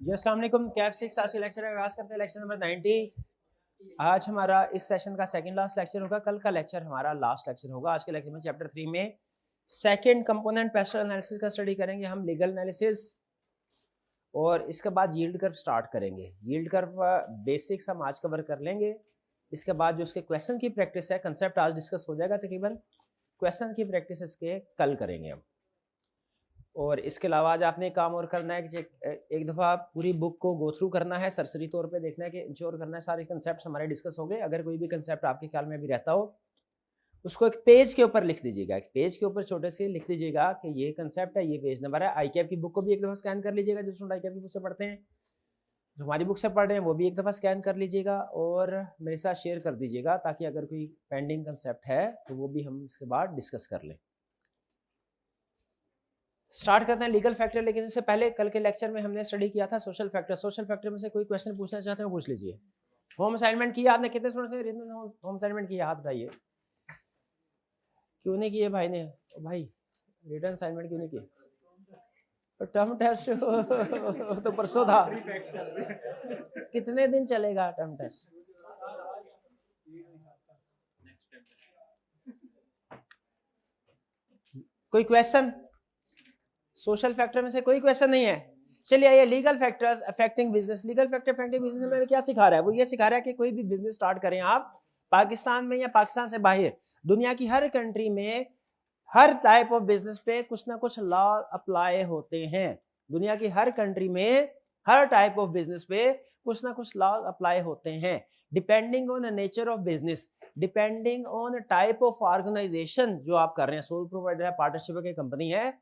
जी अस्सलाम वालेकुम। कैफ 6 आज के लेक्चर का आगाज़ करते हैं। Lecture number 90। आज हमारा इस सेशन का सेकंड लास्ट लेक्चर होगा। कल का लेक्चर हमारा लास्ट लेक्चर होगा। आज के लेक्चर में चैप्टर 3 में सेकंड कंपोनेंट पेस्टल एनालिसिस का स्टडी करेंगे हम, लीगल एनालिसिस, और इसके बाद यील्ड कर्व स्टार्ट करेंगे। यील्ड कर्व बेसिक्स हम आज कवर कर लेंगे। इसके बाद जो उसके क्वेश्चन की प्रैक्टिस है, कंसेप्ट आज डिस्कस हो जाएगा तकरीबन, क्वेश्चन की प्रैक्टिस इसके कल करेंगे हम। और इसके अलावा आज आपने एक काम और करना है कि एक दफ़ा पूरी बुक को गो थ्रू करना है, सरसरी तौर पे देखना है कि इंश्योर करना है सारे कंसेप्ट हमारे डिस्कस हो गए। अगर कोई भी कंसेप्ट आपके ख्याल में भी रहता हो उसको एक पेज के ऊपर लिख दीजिएगा। एक पेज के ऊपर छोटे से लिख दीजिएगा कि ये कंसेप्ट है, ये पेज नंबर है। आई कैप की बुक को भी एक दफ़ा स्कैन कर लीजिएगा, जो स्टूडेंट आई कैप की बुक से पढ़ते हैं, जो हमारी बुक से पढ़ रहे हैं वो भी एक दफ़ा स्कैन कर लीजिएगा और मेरे साथ शेयर कर दीजिएगा, ताकि अगर कोई पेंडिंग कंसेप्ट है तो वो भी हम इसके बाद डिस्कस कर लें। स्टार्ट करते हैं लीगल फैक्टर। लेकिन इससे पहले कल के लेक्चर में हमने स्टडी किया था सोशल फैक्टर। सोशल फैक्टर में से कोई क्वेश्चन पूछना चाहते हैं पूछ लीजिए। होम असाइनमेंट किया आपने? कितने स्टूडेंट्स ने होम असाइनमेंट किया? हाथ उठाइए। क्यों नहीं किए भाई ने? भाई रिटन असाइनमेंट क्यों नहीं किए? टर्म टेस्ट तो परसों था। कितने दिन चलेगा टर्म टेस्ट? कोई क्वेश्चन सोशल फैक्टर में से? कोई क्वेश्चन नहीं है। चलिए आइए, legal factors affecting business. Legal factor affecting business में क्या सिखा रहा है? वो ये सिखा रहा है कि कोई भी बिजनेस स्टार्ट करें आप, पाकिस्तान में या पाकिस्तान से बाहर, दुनिया की हर कंट्री में हर टाइप ऑफ बिजनेस पे कुछ ना कुछ लॉ अप्लाई होते हैं। दुनिया की हर कंट्री में हर टाइप ऑफ बिजनेस पे कुछ ना कुछ लॉ अप्लाई होते हैं, depending on the nature of business, depending on type of organization जो आप कर रहे हैं। सोल प्रोवाइडर है, पार्टनरशिप की कंपनी है,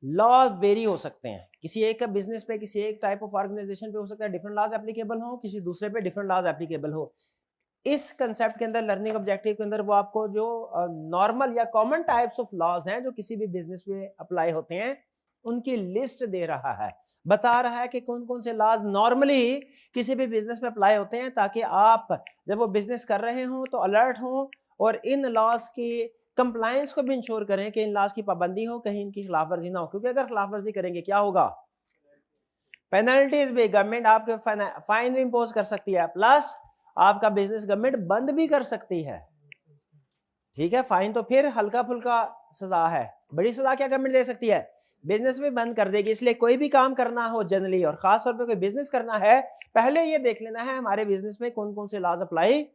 लॉ वेरी हो सकते हैं। किसी एक बिजनेस पे, किसी एक टाइप ऑफ ऑर्गेनाइजेशन पे हो सकता है डिफरेंट लॉज एप्लीकेबल हो, किसी दूसरे पे डिफरेंट लॉज एप्लीकेबल हो। इस कंसेप्ट के अंदर, लर्निंग ऑब्जेक्टिव के अंदर, वो आपको जो नॉर्मल या कॉमन टाइप्स ऑफ लॉज हैं जो किसी भी बिजनेस पे अप्लाई होते हैं उनकी लिस्ट दे रहा है, बता रहा है कि कौन कौन से लॉज नॉर्मली किसी भी बिजनेस में अप्लाई होते हैं, ताकि आप जब वो बिजनेस कर रहे हो तो अलर्ट हो और इन लॉज की कंप्लायंस को भी इंश्योर करें कि इन लॉज की पाबंदी हो, कहीं इनकी खिलाफवर्जी ना हो। क्योंकि अगर खिलाफवर्जी करेंगे क्या होगा? पेनल्टीज भी, गवर्नमेंट आपके फाइन भी इंपोज कर सकती है, प्लस आपका बिजनेस गवर्नमेंट बंद भी कर सकती है। ठीक है, फाइन तो फिर हल्का फुल्का सजा है, बड़ी सजा क्या गवर्नमेंट दे सकती है? बिजनेस भी बंद कर देगी। इसलिए कोई भी काम करना हो जनरली, और खास तौर पे कोई बिजनेस करना है, पहले ये देख लेना है हमारे बिजनेस में कौन कौन से लॉज अप्लाई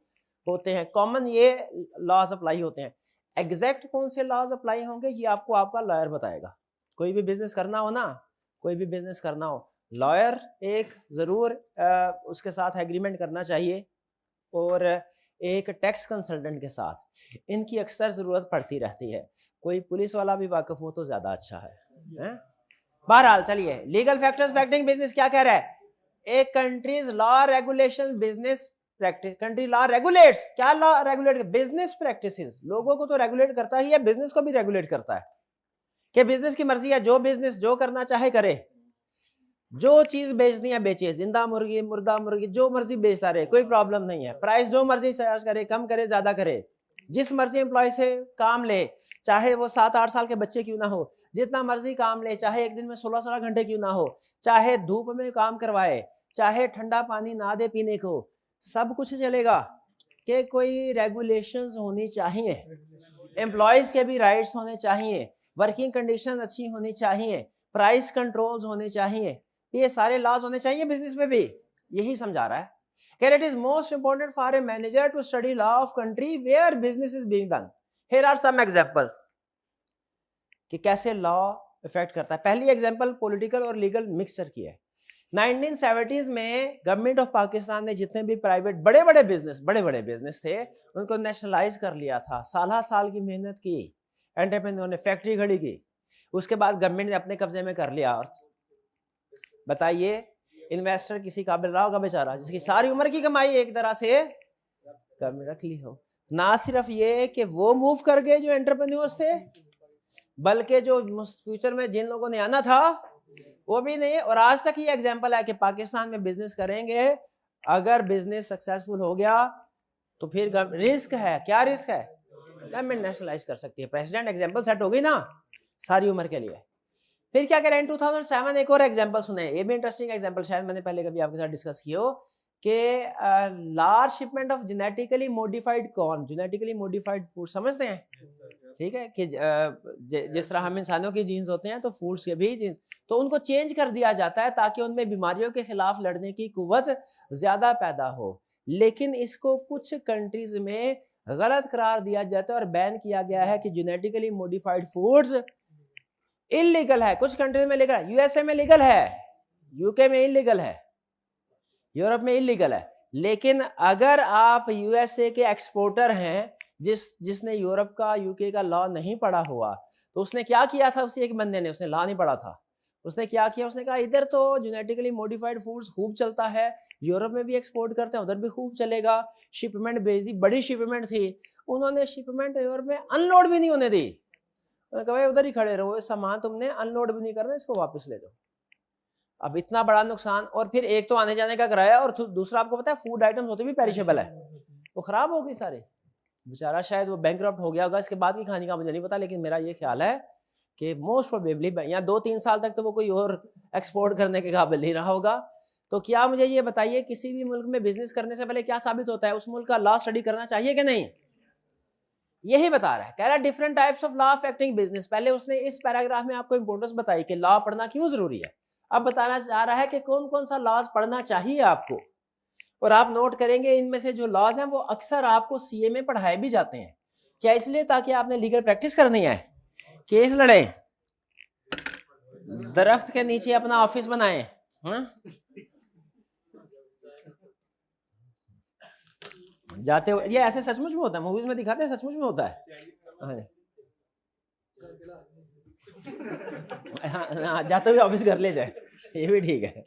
होते हैं। कॉमन ये लॉज अप्लाई होते हैं। एग्जैक्ट कौन से लॉज अप्लाई होंगे ये आपको आपका लॉयर बताएगा। कोई भी बिजनेस करना हो ना, कोई भी बिजनेस करना हो, लॉयर एक जरूर उसके साथ एग्रीमेंट करना चाहिए, और एक टैक्स कंसल्टेंट के साथ इनकी अक्सर जरूरत पड़ती रहती है। कोई पुलिस वाला भी वाकिफ हो तो ज्यादा अच्छा है? बहरहाल चलिए, लीगल फैक्टर्स अफेक्टिंग बिजनेस क्या कह रहा है? एक countries law regulation business practice. Country law regulates, क्या लॉ रेगुलेट? Business practices. लोगों को तो रेगुलेट करता ही है, बिजनेस को भी रेगुलेट करता है कि बिजनेस की मर्जी है, जो बिजनेस जो करना चाहे करे, जो चीज बेचनी है बेचे, जिंदा मुर्गी, मुर्दा मुर्गी, जो मर्जी बेचता रहे, कोई प्रॉब्लम नहीं है। प्राइस जो मर्जी चार्ज करे, कम करे, ज्यादा करे, जिस मर्जी एम्प्लॉय से काम ले, चाहे वो 7-8 साल के बच्चे क्यों ना हो, जितना मर्जी काम ले, चाहे एक दिन में 16-16 घंटे क्यों ना हो, चाहे धूप में काम करवाए, चाहे ठंडा पानी ना दे पीने को, सब कुछ चलेगा। कि कोई रेगुलेशंस होनी चाहिए, एम्प्लॉयज के भी राइट्स होने चाहिए, वर्किंग कंडीशन अच्छी होनी चाहिए, प्राइस कंट्रोल्स होने चाहिए, ये सारे लॉज होने चाहिए बिजनेस में भी। यही समझा रहा है कि it is most important for a manager to study law of country where business is being done. Here are some examples कि कैसे लॉ इफेक्ट करता है। पहली एग्जांपल पॉलिटिकल और लीगल मिक्सचर की है। 1970s में गवर्नमेंट ऑफ पाकिस्तान ने जितने भी प्राइवेट बड़े बड़े बिजनेस थे उनको नेशनलाइज कर लिया था। साल की मेहनत की, एंटरप्रेन्योर ने फैक्ट्री खड़ी की, उसके बाद गवर्नमेंट ने अपने कब्जे में कर लिया। और बताइए, इन्वेस्टर किसी काबिल रहा होगा बेचारा, जिसकी सारी उम्र की कमाई एक तरह से गवर्नमेंट रख ली हो। ना सिर्फ ये कि वो मूव कर गए जो एंटरप्रेन्योर्स थे, बल्कि जो फ्यूचर में जिन लोगों ने आना था वो भी नहीं। और आज तक ये एग्जांपल है कि पाकिस्तान में बिजनेस करेंगे, अगर बिजनेस सक्सेसफुल हो गया तो फिर रिस्क है। क्या रिस्क है? गवर्नमेंट नेशनलाइज कर सकती है। प्रेसिडेंट एग्जांपल सेट हो गई ना सारी उम्र के लिए। फिर क्या करें, 2007 एक और एग्जांपल सुने, ये भी इंटरेस्टिंग एग्जांपल, शायद मैंने पहले कभी आपके साथ डिस्कस किया हो, कि large shipment of genetically modified corn, genetically modified food समझते हैं, ठीक है, कि जिस तरह हम इंसानों की जीन्स होते हैं तो फूड्स के भी जीन्स, तो उनको चेंज कर दिया जाता है ताकि उनमें बीमारियों के खिलाफ लड़ने की कुव्वत ज्यादा पैदा हो। लेकिन इसको कुछ कंट्रीज में गलत करार दिया जाता है और बैन किया गया है कि जेनेटिकली मॉडिफाइड फूड्स इलीगल है। कुछ कंट्रीज में लीगल है, यूएसए में लीगल है, यूके में इलीगल है, यूरोप में इलीगल है। लेकिन अगर आप यूएसए के एक्सपोर्टर हैं, जिसने यूरोप का, यूके का लॉ नहीं पढ़ा हुआ, तो उसने क्या किया था, उसी एक बंदे ने, उसने लॉ नहीं पढ़ा था, उसने क्या किया, उसने कहा इधर तो जेनेटिकली मॉडिफाइड फूड्स खूब चलता है, यूरोप में भी एक्सपोर्ट करते हैं, उधर भी खूब चलेगा, शिपमेंट भेज दी, बड़ी शिपमेंट थी, उन्होंने शिपमेंट यूरोप में अनलोड भी नहीं होने दी, उन्होंने कहा उधर ही खड़े रहो, सामान तुमने अनलोड भी नहीं करना, इसको वापस ले जाओ। अब इतना बड़ा नुकसान, और फिर एक तो आने जाने का किराया, और दूसरा आपको पता है फूड आइटम्स होते भी पेरिशेबल है, वो खराब हो गए सारे, बेचारा शायद वो बैंकरप्ट हो गया होगा, इसके बाद की कहानी का मुझे नहीं पता, लेकिन मेरा ये ख्याल है कि मोस्ट प्रोबेबली या 2-3 साल तक तो वो कोई और एक्सपोर्ट करने के काबिल नहीं रहा होगा। तो क्या मुझे ये बताइए, किसी भी मुल्क में बिजनेस करने से पहले क्या साबित होता है, उस मुल्क का लॉ स्टडी करना चाहिए कि नहीं? यही बता रहा है, कह रहा है different types of law affecting business. पहले उसने इस पैराग्राफ में आपको इंपोर्टेंस बताई कि लॉ पढ़ना क्यों जरूरी है, अब बताना चाह रहा है कि कौन कौन सा लॉज पढ़ना चाहिए आपको, और आप नोट करेंगे इनमें से जो लॉज हैं वो अक्सर आपको सीए में पढ़ाए भी जाते हैं। क्या इसलिए ताकि आपने लीगल प्रैक्टिस करनी है, केस लड़े, दरख्त के नीचे अपना ऑफिस बनाए, जाते हुए, ये ऐसे सचमुच में होता है, मूवीज में दिखाते हैं, सचमुच में होता है। हाँ, जाते हुए ऑफिस कर ले जाए, ये भी ठीक है।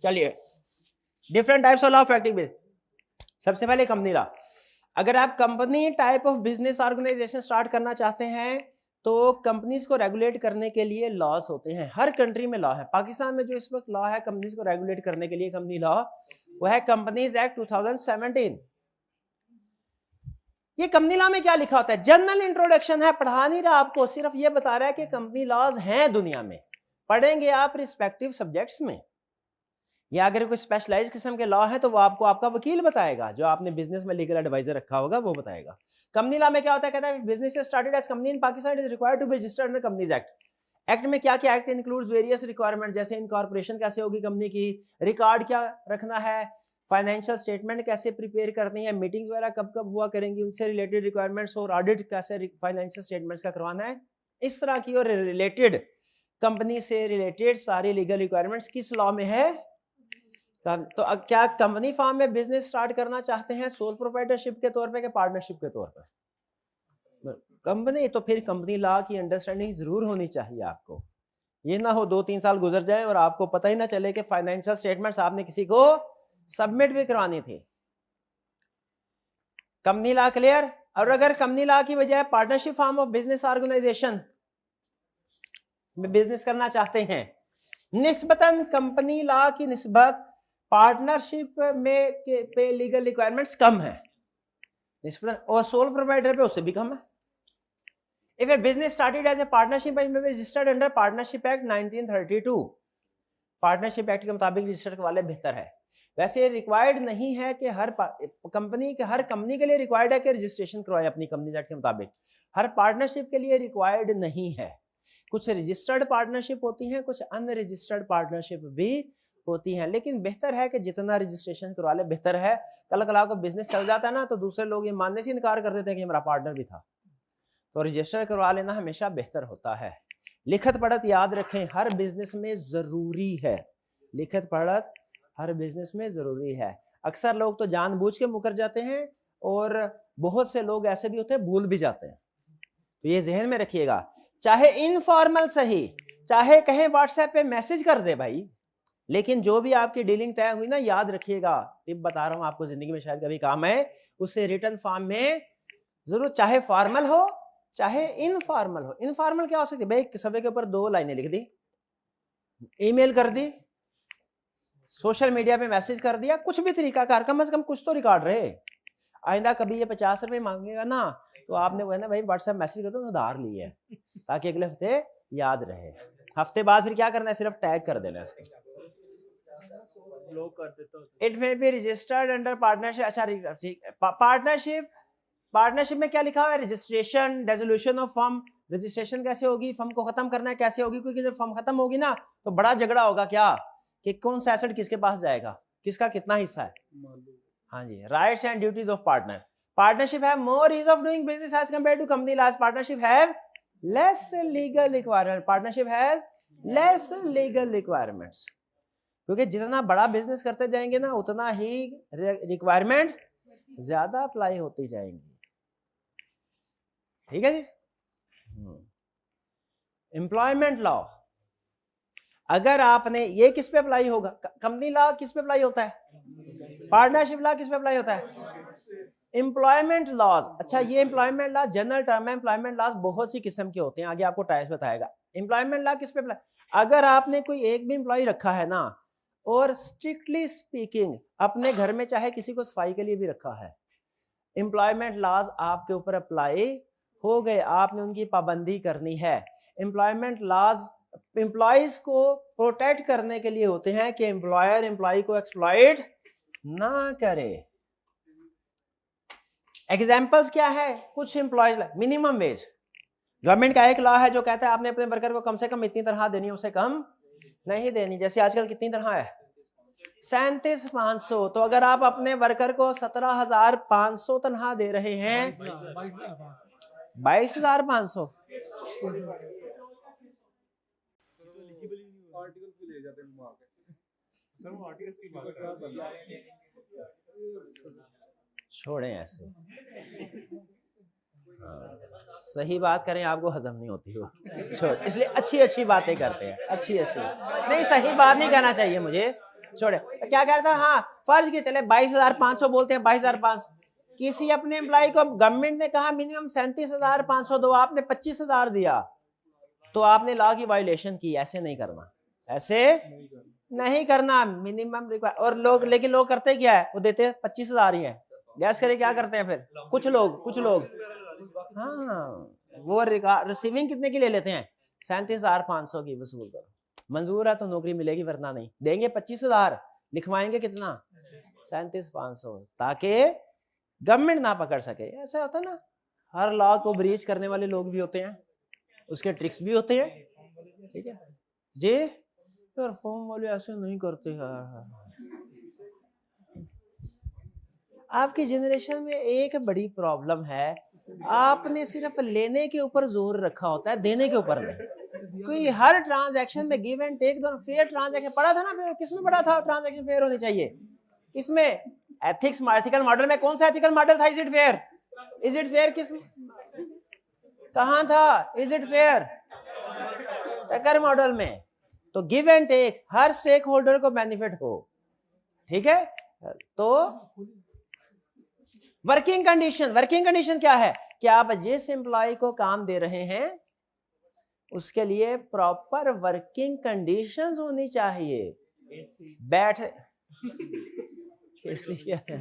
चलिए, different types of law affecting business. सबसे पहले कंपनी लॉ। अगर आप company type of business organization start करना चाहते हैं तो कंपनीज को रेगुलेट करने के लिए लॉस होते हैं, हर कंट्री में लॉ है। पाकिस्तान में जो इस वक्त लॉ है कंपनीज को रेगुलेट करने के लिए, कंपनी लॉ, वो है कंपनीज एक्ट 2017। ये कंपनी लॉ में क्या लिखा होता है, जनरल इंट्रोडक्शन है, पढ़ा नहीं रहा आपको, सिर्फ ये बता रहा है कि कंपनी लॉज हैं दुनिया में, पढ़ेंगे आप रिस्पेक्टिव सब्जेक्ट्स में, या अगर कोई स्पेशलाइज्ड किस्म के लॉ है तो वो आपको आपका वकील बताएगा, जो आपने बिजनेस में लीगल एडवाइजर रखा होगा वो बताएगा। कंपनी लॉ में क्या होता है, कहता है business started as company in Pakistan is required to be registered under Companies Act. Act में क्या क्या, एक्ट इंक्लूड्स वेरियस रिक्वायरमेंट, जैसे इनकॉर्पोरेशन कैसे होगी कंपनी की, रिकॉर्ड क्या रखना है, फाइनेंशियल स्टेटमेंट कैसे प्रिपेयर करनी है, मीटिंग्स वगैरह कब कब हुआ करेंगी, उनसे रिलेटेड रिक्वायरमेंट्स, और ऑडिट कैसे फाइनेंशियल स्टेटमेंट्स का करवाना है, इस तरह की और रिलेटेड कंपनी से रिलेटेड सारी लीगल रिक्वायरमेंट्स किस लॉ में है। तो क्या कंपनी फार्म में बिजनेस स्टार्ट करना चाहते हैं सोल प्रोप्राइटरशिप के तौर पे कि पार्टनरशिप के तौर पर कंपनी, तो फिर कंपनी लॉ की अंडरस्टैंडिंग जरूर होनी चाहिए आपको। ये ना हो 2-3 साल गुजर जाए और आपको पता ही ना चले कि फाइनेंशियल स्टेटमेंट्स आपने किसी को सबमिट भी करवानी थी। Company law clear. और अगर कंपनी लॉ की बजाय partnership form of business organization में बिजनेस करना चाहते हैं, निस्बतन कंपनी लॉ की निस्बत पार्टनरशिप में पे लीगल रिक्वायरमेंट्स कम है निस्बतन, और सोल प्रोप्राइटर पे उससे भी कम है। If a business started as a partnership and may be registered under Partnership Act 1932, partnership act के मुताबिक रजिस्टर वाले बेहतर है। वैसे रिक्वायर्ड नहीं है कि हर कंपनी के लिए रिक्वायर्ड है कि रजिस्ट्रेशन करवाए अपनी कंपनी एक्ट के मुताबिक, हर पार्टनरशिप के लिए रिक्वायर्ड नहीं है। कुछ रजिस्टर्ड पार्टनरशिप होती हैं, कुछ अनरजिस्टर्ड पार्टनरशिप भी होती हैं, लेकिन बेहतर है कि जितना रजिस्ट्रेशन करवा ले बेहतर है। कल को बिजनेस चल जाता है ना तो दूसरे लोग ये मानने से इनकार कर देते हैं कि हमारा पार्टनर भी था, तो रजिस्टर करवा लेना हमेशा बेहतर होता है। लिखत पढ़त याद रखें, हर बिजनेस में जरूरी है, लिखत पढ़त हर बिजनेस में जरूरी है। अक्सर लोग तो जानबूझ के मुकर जाते हैं और बहुत से लोग ऐसे भी होते हैं भूल भी जाते हैं, तो ये जहन में रखिएगा। चाहे इनफॉर्मल सही, चाहे कहें व्हाट्सएप पे मैसेज कर दे भाई, लेकिन जो भी आपकी डीलिंग तय हुई ना, याद रखिएगा, टिप बता रहा हूं आपको, जिंदगी में शायद कभी काम है, उससे रिटर्न फॉर्म में जरूर, चाहे फॉर्मल हो चाहे इनफॉर्मल हो। इनफॉर्मल क्या हो सकती है भाई, सभी के ऊपर 2 लाइनें लिख दी, ईमेल कर दी, सोशल मीडिया पे मैसेज कर दिया, कुछ भी तरीका कार, कम से कम कुछ तो रिकॉर्ड रहे। आइंदा कभी ये 50 रुपए मांगेगा ना तो आपने वो है ना भाई व्हाट्सएप मैसेज कर दो ना उधार लिए है, ताकि अगले हफ्ते याद रहे। हफ्ते बाद फिर क्या करना है, सिर्फ टैग कर देना है इसको, it may be registered under partnership. अच्छा पार्टनरशिप में क्या लिखा हुआ है, रजिस्ट्रेशन डेसोल्यूशन ऑफ फर्म। रजिस्ट्रेशन कैसे होगी, फर्म को खत्म करना है कैसे होगी, क्योंकि जब फर्म खत्म होगी ना तो बड़ा झगड़ा होगा क्या, कि कौन सा एसेट किसके पास जाएगा, किसका कितना हिस्सा है। हाँ जी, rights and duties of partner. Partnership have more ease of doing business as compared to company laws. Partnership have less legal requirement. Partnership has less legal requirements, क्योंकि जितना बड़ा बिजनेस करते जाएंगे ना उतना ही रिक्वायरमेंट ज्यादा अप्लाई होती जाएंगी। ठीक है जी। एम्प्लॉयमेंट लॉ, अगर आपने ये किस पे अप्लाई होगा, कंपनी लॉ किस पे अप्लाई होता है, पार्टनरशिप लॉ किस पे अप्लाई होता है, एम्प्लॉयमेंट लॉज। अच्छा ये एम्प्लॉयमेंट लॉ जनरल टर्म है, एम्प्लॉयमेंट लॉज बहुत सी किस्म के होते हैं, आगे आपको टाइप्स बताएगा। एम्प्लॉयमेंट लॉ किस पे अप्लाई, अगर आपने कोई एक भी एम्प्लॉय रखा है ना, और स्ट्रिक्टली स्पीकिंग अपने घर में चाहे किसी को सफाई के लिए भी रखा है, एम्प्लॉयमेंट लॉज आपके ऊपर अप्लाई हो गए, आपने उनकी पाबंदी करनी है। एम्प्लॉयमेंट लॉज एम्प्लॉयज को प्रोटेक्ट करने के लिए होते हैं कि एम्प्लॉयर एम्प्लॉय को एक्सप्लॉइट ना करे। एग्जाम्पल्स क्या है, कुछ एम्प्लॉयज, मिनिमम वेज, गवर्नमेंट का एक लॉ है जो कहता है आपने अपने वर्कर को कम से कम इतनी तनख्वाह देनी है, उससे कम नहीं देनी। जैसे आजकल कितनी तनख्वाह है, 37,500। तो अगर आप अपने वर्कर को 17,500 तनख्वाह दे रहे हैं, 22,500, छोड़ें ऐसे, सही बात करें आपको हजम नहीं होती हो, छोड़, इसलिए अच्छी अच्छी बातें करते हैं, अच्छी अच्छी नहीं, सही बात नहीं कहना चाहिए मुझे, छोड़े। क्या कह रहा था, हाँ फर्ज के चले 22,500 बोलते हैं, 22,500, किसी अपने एम्प्लॉय को गवर्नमेंट ने कहा मिनिमम 37,500 दो, आपने 25,000 दिया, तो आपने लॉ की वायलेशन की। ऐसे नहीं करना, ऐसे नहीं करना, मिनिमम रिक्वायर। और लोग, लेकिन लोग करते क्या है, वो देते 25,000 ही है, गैस करे क्या करते हैं फिर कुछ लोग हाँ, वो रिसीविंग कितने की ले लेते हैं, 37,500 की वसूल करो, मंजूर है तो नौकरी मिलेगी, वरना नहीं देंगे। 25,000 लिखवाएंगे कितना, 37,500, ताकि गवर्नमेंट ना पकड़ सके। ऐसा होता ना, हर लॉ को ब्रीच करने वाले लोग भी होते हैं, उसके ट्रिक्स भी होते हैं। ठीक है जी, यार फॉर्म वाले ऐसे नहीं करते हैं। आपकी जनरेशन में एक बड़ी प्रॉब्लम है, आपने सिर्फ लेने के ऊपर जोर रखा होता है, देने के ऊपर नहीं। कोई हर ट्रांजैक्शन में गिव एंड टेक, दोनों फेयर ट्रांजैक्शन पढ़ा था ना, किसमें पढ़ा था, ट्रांजैक्शन फेयर होनी चाहिए, किसमें, एथिक्स एथिकल मॉडल में। कौन सा एथिकल मॉडल था, is it fair, is it fair, किस कहां था, is it fair, Tucker model में। तो गिव एंड टेक, हर स्टेक होल्डर को बेनिफिट हो। ठीक है, तो वर्किंग कंडीशन क्या है, कि आप जिस एम्प्लॉय को काम दे रहे हैं उसके लिए प्रॉपर वर्किंग कंडीशंस होनी चाहिए। बैठ एसी क्या है,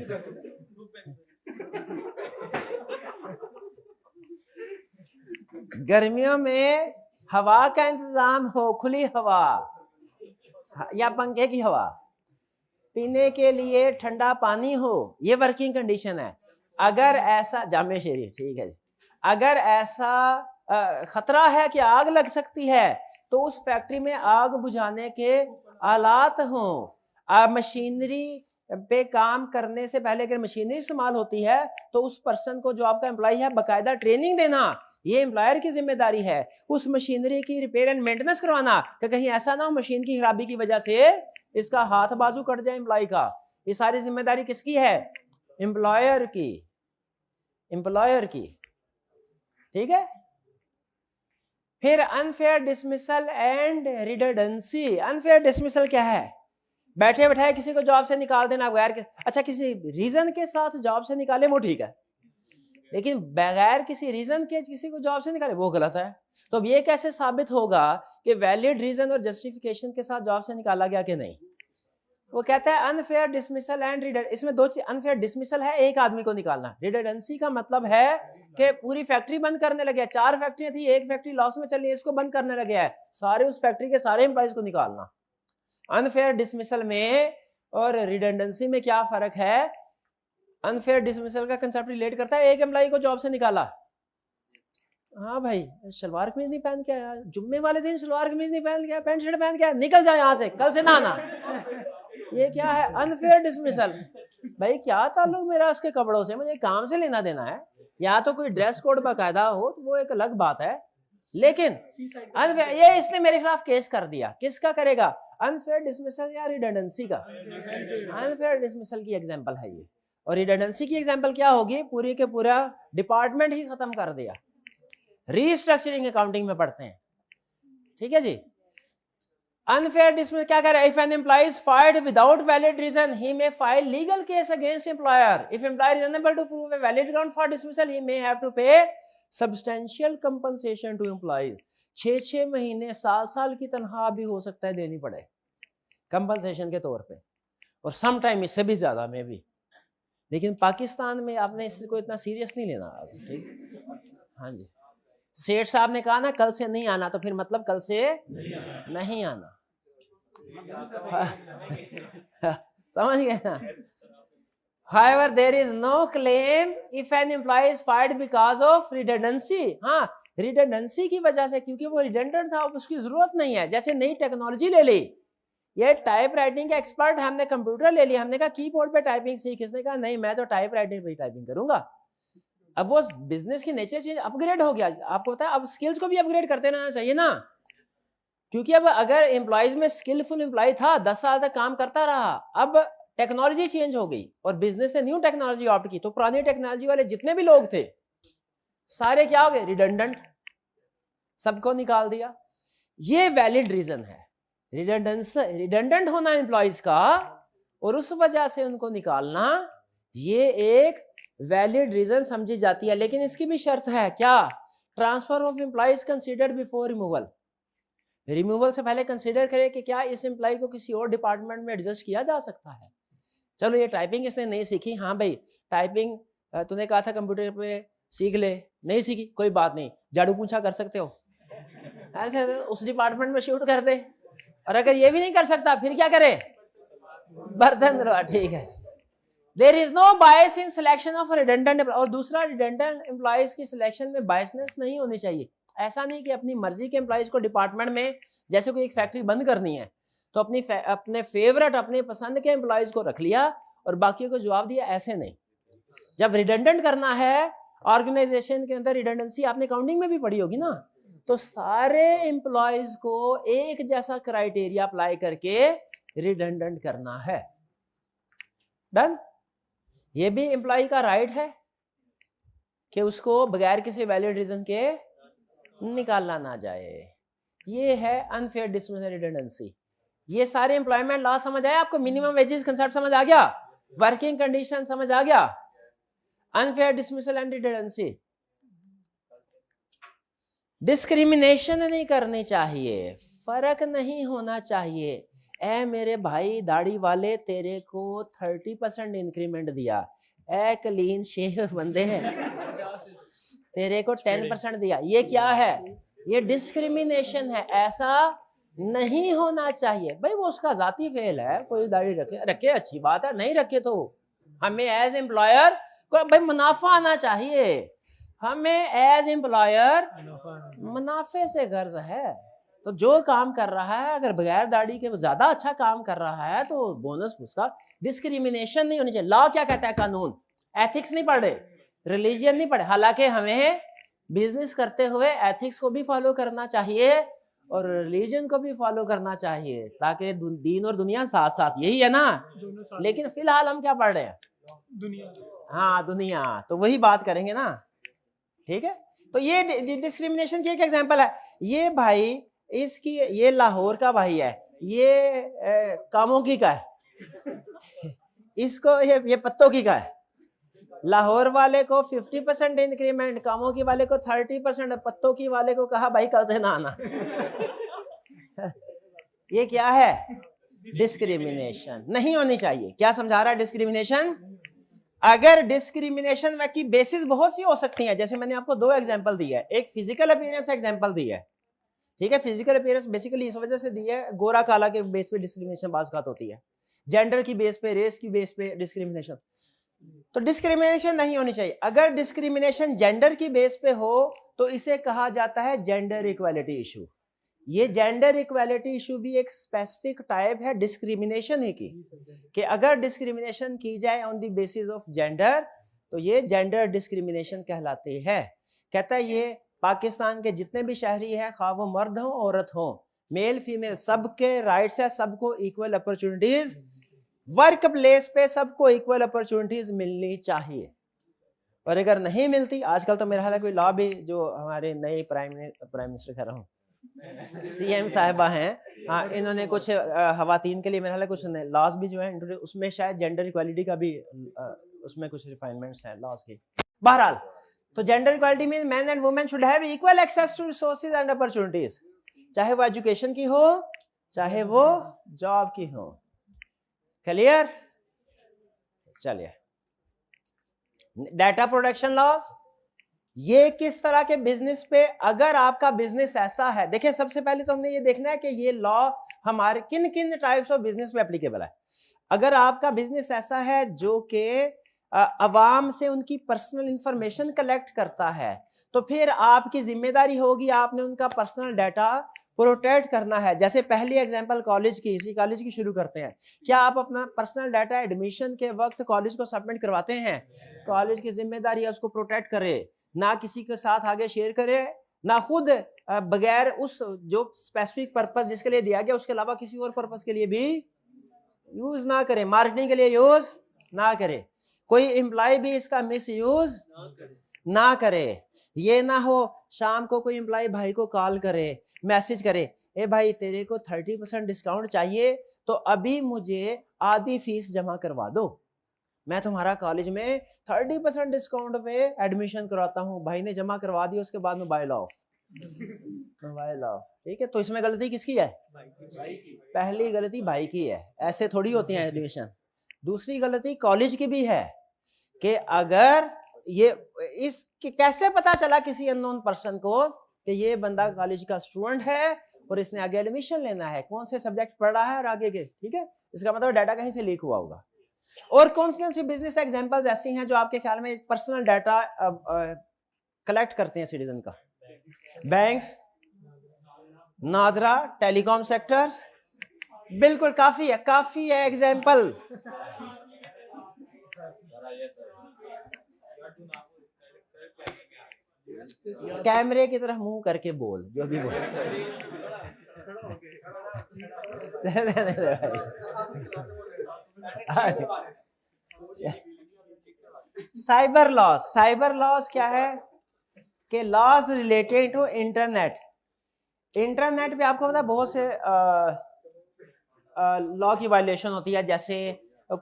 गर्मियों में हवा का इंतजाम हो, खुली हवा या पंखे की हवा, पीने के लिए ठंडा पानी हो, ये वर्किंग कंडीशन है। अगर ऐसा, जामे शेरी, ठीक है जी, अगर ऐसा खतरा है कि आग लग सकती है, तो उस फैक्ट्री में आग बुझाने के आलात हों। मशीनरी पे काम करने से पहले अगर मशीनरी इस्तेमाल होती है तो उस पर्सन को, जो आपका एम्प्लॉय है, बाकायदा ट्रेनिंग देना, ये एम्प्लॉयर की जिम्मेदारी है। उस मशीनरी की रिपेयर एंड मेंटेनेंस करवाना, कि कहीं ऐसा ना हो मशीन की खराबी की वजह से इसका हाथ बाजू कट जाए एम्प्लॉय का। ये सारी जिम्मेदारी किसकी है, एम्प्लॉयर की। ठीक है, फिर unfair dismissal and redundancy. Unfair dismissal क्या है, बैठे बैठाए किसी को जॉब से निकाल देना बगैर के, अच्छा किसी रीजन के साथ जॉब से निकाले वो ठीक है, लेकिन बगैर किसी रीजन के किसी को जॉब से निकाले वो गलत है। तो अब ये कैसे साबित होगा कि वैलिड रीजन और जस्टिफिकेशन के साथ जॉब से निकाला गया कि नहीं, वो कहता है अनफेयर डिसमिसल एंड रिडंडेंसी। इसमें दो चीज, अनफेयर डिसमिसल है एक आदमी को निकालना, रिडंडेंसी का मतलब है कि पूरी फैक्ट्री बंद करने लगे, 4 फैक्ट्रियां थी, एक फैक्ट्री लॉस में चल रही है, इसको बंद करने लगे है, सारे उस फैक्ट्री के सारे एम्प्लॉइज को निकालना। अनफेयर डिसमिसल में और रिडंडेंसी में क्या फर्क है? अनफेयर डिसमिसल का कंसेप्ट रिलेट करता है एक एम्प्लॉय को जॉब से निकाला, हाँ भाई सलवार कमीज नहीं पहन के आया, जुम्मे वाले दिन सलवार कमीज नहीं पहन के आया, पैंट शर्ट पहन के आया, निकल जाए यहाँ से, कल से ना आना। ये क्या है? Unfair dismissal. भाई क्या ताल्लुक मेरा उसके कपड़ों से, मुझे काम से लेना देना है, या तो कोई ड्रेस कोड बाकायदा हो तो वो एक अलग बात है, लेकिन ये इसने मेरे खिलाफ केस कर दिया, किसका करेगा? अनफेयर डिसमिसल या रिडंडेंसी का? अनफेयर डिसमिसल की एग्जांपल है ये, और रिडंडेंसी की एग्जांपल क्या होगी? पूरी के पूरा डिपार्टमेंट ही खत्म कर दिया। रीस्ट्रक्चरिंग अकाउंटिंग में पढ़ते हैं, ठीक है जी। अनफेयर डिसमिसल क्या कह रहा है? If an employee is fired without valid reason he may file legal case against employer. If employer is unable to prove a valid ground for dismissal he may have to pay substantial compensation to employee. 6 महीने, साल की तनख्वाह भी हो सकता है देनी पड़े कंपनसेशन के तौर पे, और सम टाइम इससे भी ज्यादा में भी। लेकिन पाकिस्तान में आपने इसको इतना सीरियस नहीं लेना, ठीक? हाँ जी, सेठ साहब ने कहा ना कल से नहीं आना, तो फिर मतलब कल से नहीं आना। समझ गए ना? However, there is no claim if an employee is fired because of redundancy. हाँ, redundancy की वजह से, क्योंकि वो redundant था, उसकी जरूरत नहीं है। जैसे नई टेक्नोलॉजी ले ली, ये टाइप राइटिंग के एक्सपर्ट, हमने कंप्यूटर ले लिया, हमने कहा कीबोर्ड पे टाइपिंग सीख, किसने कहा नहीं मैं तो टाइप राइटिंग पे टाइपिंग करूंगा। अब वो बिजनेस की नेचर चेंज, अपग्रेड हो गया। आपको पता है अब स्किल्स को भी अपग्रेड करते रहना चाहिए ना, क्योंकि अब अगर एम्प्लॉयज में स्किलफुल एम्प्लॉय था 10 साल तक काम करता रहा, अब टेक्नोलॉजी चेंज हो गई और बिजनेस ने न्यू टेक्नोलॉजी ऑप्ट की, तो पुरानी टेक्नोलॉजी वाले जितने भी लोग थे सारे क्या हो गए? रिडंडेंट, सबको निकाल दिया। ये वैलिड रीजन है रिडंडेंट होना एम्प्लॉयज का, और उस वजह से उनको निकालना, ये एक वैलिड रीजन समझी जाती है। लेकिन इसकी भी शर्त है, क्या? Transfer of employees considered before removal. Removal से पहले कंसीडर करें कि क्या इस एम्प्लॉय को किसी और डिपार्टमेंट में एडजस्ट किया जा सकता है। चलो ये टाइपिंग इसने नहीं सीखी, हाँ भाई टाइपिंग तूने कहा था कंप्यूटर पे सीख ले, नहीं सीखी कोई बात नहीं, झाड़ू पोंछा कर सकते हो, ऐसे उस डिपार्टमेंट में शिफ्ट कर दे। और अगर ये भी नहीं कर सकता फिर क्या करे? बर्तन धोआ, ठीक है। There is no bias in selection of redundant. और दूसरा, रिडंडेंट एम्प्लॉयज की सिलेक्शन में बायसनेस नहीं होनी चाहिए। ऐसा नहीं कि अपनी मर्जी के एम्प्लॉयज को डिपार्टमेंट में, जैसे कोई एक फैक्ट्री बंद करनी है तो अपने फेवरेट, अपने पसंद के एम्प्लॉयज को रख लिया और बाकी को जवाब दिया, ऐसे नहीं। जब रिडंडेंट करना है ऑर्गेनाइजेशन के अंदर, रिडंडेंसी आपने अकाउंटिंग में भी पढ़ी होगी ना, तो सारे एम्प्लॉयज को एक जैसा क्राइटेरिया अप्लाई करके रिडंडेंट करना है। डन? ये भी एम्प्लॉय का राइट है कि उसको बगैर किसी वैलिड रीजन के निकालना ना जाए। ये है अनफेयर डिसमिसल रिडंडेंसी। ये सारे एम्प्लॉयमेंट लॉ समझ आया आपको? मिनिमम वेजेस कंसेप्ट समझ आ गया? वर्किंग कंडीशन समझ आ गया? Unfair dismissal and redundancy. Discrimination नहीं करनी चाहिए, फर्क नहीं होना चाहिए। ए मेरे भाई दाढ़ी वाले, तेरे को 30% इंक्रीमेंट दिया, ए क्लीन शेव बंदे तेरे को 10% दिया, ये क्या है? ये डिस्क्रिमिनेशन है। ऐसा नहीं होना चाहिए भाई, वो उसका जाती फेल है, कोई दाढ़ी रखे अच्छी बात है, नहीं रखे तो हमें एज एम्प्लॉयर को भाई मुनाफा आना चाहिए। हमें एज एम्प्लॉयर मुनाफे से गर्ज है, तो जो काम कर रहा है अगर बगैर दाढ़ी के वो ज्यादा अच्छा काम कर रहा है तो बोनस उसका। डिस्क्रिमिनेशन नहीं होनी चाहिए। लॉ क्या कहता है? कानून। एथिक्स नहीं पढ़े, रिलीजियन नहीं पढ़े। हालांकि हमें बिजनेस करते हुए एथिक्स को भी फॉलो करना चाहिए और रिलीजन को भी फॉलो करना चाहिए, ताकि दीन और दुनिया साथ साथ, यही है ना। लेकिन फिलहाल हम क्या पढ़ रहे हैं? दुनिया। हाँ दुनिया, तो वही बात करेंगे ना, ठीक है। तो ये डिस्क्रिमिनेशन की एक एग्जांपल है। ये भाई इसकी, ये लाहौर का भाई है, ये कामोकी का है, इसको ये पत्तों की का है। लाहौर वाले को 50% इंक्रीमेंट, कामोकी वाले को 30%, पत्तों की वाले को कहा भाई कल से ना आना। ये क्या है? डिस्क्रिमिनेशन नहीं होनी चाहिए। क्या समझा रहा है डिस्क्रिमिनेशन? अगर डिस्क्रिमिनेशन की बेसिस बहुत सी हो सकती हैं, जैसे मैंने आपको 2 एग्जांपल दिया है, एक फिजिकल अपीयरेंस एग्जांपल दी है, ठीक है। फिजिकल अपीयरेंस बेसिकली इस वजह से दी है, गोरा काला के बेस पे डिस्क्रिमिनेशन बात होती है, जेंडर की बेस पे, रेस की बेस पे डिस्क्रिमिनेशन, तो डिस्क्रिमिनेशन नहीं होनी चाहिए। अगर डिस्क्रिमिनेशन जेंडर की बेस पे हो तो इसे कहा जाता है जेंडर इक्वालिटी इशू। ये जेंडर इक्वालिटी इशू भी एक स्पेसिफिक टाइप है डिस्क्रिमिनेशन ही की, कि अगर डिस्क्रिमिनेशन की जाए on the basis of gender तो ये जेंडर डिस्क्रिमिनेशन कहलाती है। कहता है ये पाकिस्तान के जितने भी शहरी हैं, खा वो मर्द हो औरत हो, मेल फीमेल सबके राइट्स है, सबको इक्वल अपॉर्चुनिटीज, वर्क प्लेस पे सबको इक्वल अपॉर्चुनिटीज मिलनी चाहिए। और अगर नहीं मिलती, आजकल तो मेरा ख्याल है कोई लॉ भी, जो हमारे नए प्राइम मिनिस्टर कह रहा हूँ, सीएम साहिबा हैं, हाँ, इन्होंने कुछ खवातीन के लिए मेरा ख्याल है कुछ लॉज भी जो है, उसमें शायद जेंडर इक्वालिटी का भी उसमें कुछ रिफाइनमेंट्स हैं लॉज के। बहरहाल, तो gender equality means man and women should have equal access to resources and opportunities, चाहे वो एजुकेशन की हो, चाहे वो जॉब की हो। क्लियर? चलिए, डाटा प्रोटेक्शन लॉज, ये किस तरह के बिजनेस पे, अगर आपका बिजनेस ऐसा है, देखिए सबसे पहले तो हमने ये देखना है कि ये लॉ हमारे किन किन टाइप्स ऑफ बिजनेस पे एप्लीकेबल है। अगर आपका बिजनेस ऐसा है जो कि अवाम से उनकी पर्सनल इंफॉर्मेशन कलेक्ट करता है, तो फिर आपकी जिम्मेदारी होगी, आपने उनका पर्सनल डाटा प्रोटेक्ट करना है। जैसे पहली एग्जांपल कॉलेज की, इसी कॉलेज की शुरू करते हैं। क्या आप अपना पर्सनल डाटा एडमिशन के वक्त कॉलेज को सबमिट करवाते हैं? कॉलेज की जिम्मेदारी है उसको प्रोटेक्ट करे, ना किसी के साथ आगे शेयर करे, ना खुद बगैर उस जो स्पेसिफिक पर्पस जिसके लिए दिया गया उसके अलावा किसी और पर्पस के लिए भी यूज ना करे, मार्केटिंग के लिए यूज ना करे, कोई एम्प्लॉय भी इसका मिस यूज ना करे। ये ना हो शाम को कोई एम्प्लॉय भाई को कॉल करे, मैसेज करे, ए भाई तेरे को 30% डिस्काउंट चाहिए तो अभी मुझे आधी फीस जमा करवा दो, मैं तुम्हारा कॉलेज में 30% डिस्काउंट पे एडमिशन करवाता हूँ। भाई ने जमा करवा दिया, उसके बाद मोबाइल ऑफ, मोबाइल ऑफ। ठीक है, तो इसमें गलती किसकी है? पहली गलती भाई की है, ऐसे थोड़ी होती है एडमिशन। दूसरी गलती कॉलेज की भी है कि अगर ये इस कैसे पता चला किसी अननोन पर्सन को कि ये बंदा कॉलेज का स्टूडेंट है और इसने आगे एडमिशन लेना है, कौन से सब्जेक्ट पढ़ रहा है और आगे के, ठीक है, इसका मतलब डाटा कहीं से लीक हुआ होगा। और कौन सी बिजनेस एग्जांपल्स ऐसी हैं जो आपके ख्याल में पर्सनल डाटा कलेक्ट करते हैं सिटीजन का? बैंक्स, नादरा, टेलीकॉम सेक्टर, बिल्कुल काफी है एग्जांपल। कैमरे की तरफ मुंह करके बोल जो भी बोल। साइबर लॉस, साइबर लॉस क्या है कि laws related to internet. Internet पे आपको पता है बहुत से लॉ की वायलेशन होती है, जैसे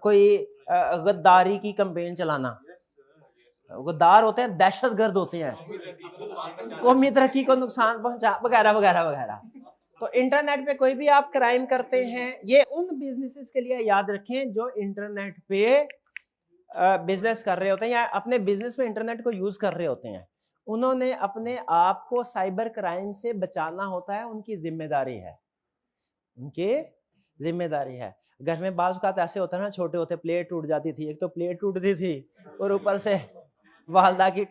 कोई गद्दारी की कैंपेन चलाना, गद्दार होते हैं, दहशतगर्द होते हैं, कौमी तरक्की को नुकसान पहुंचा वगैरह वगैरह वगैरह। तो इंटरनेट पे कोई भी आप क्राइम करते हैं, ये उन बिजनेसेस के लिए याद रखें जो इंटरनेट पे बिजनेस कर रहे होते हैं या अपने बिजनेस में इंटरनेट को यूज कर रहे होते हैं। उन्होंने अपने आप को साइबर क्राइम से बचाना होता है, उनकी जिम्मेदारी है, उनकी जिम्मेदारी है। घर में बाज़ औक़ात ऐसे होता है ना, छोटे होते प्लेट टूट जाती थी, एक तो प्लेट टूटती थी और ऊपर से वालदा की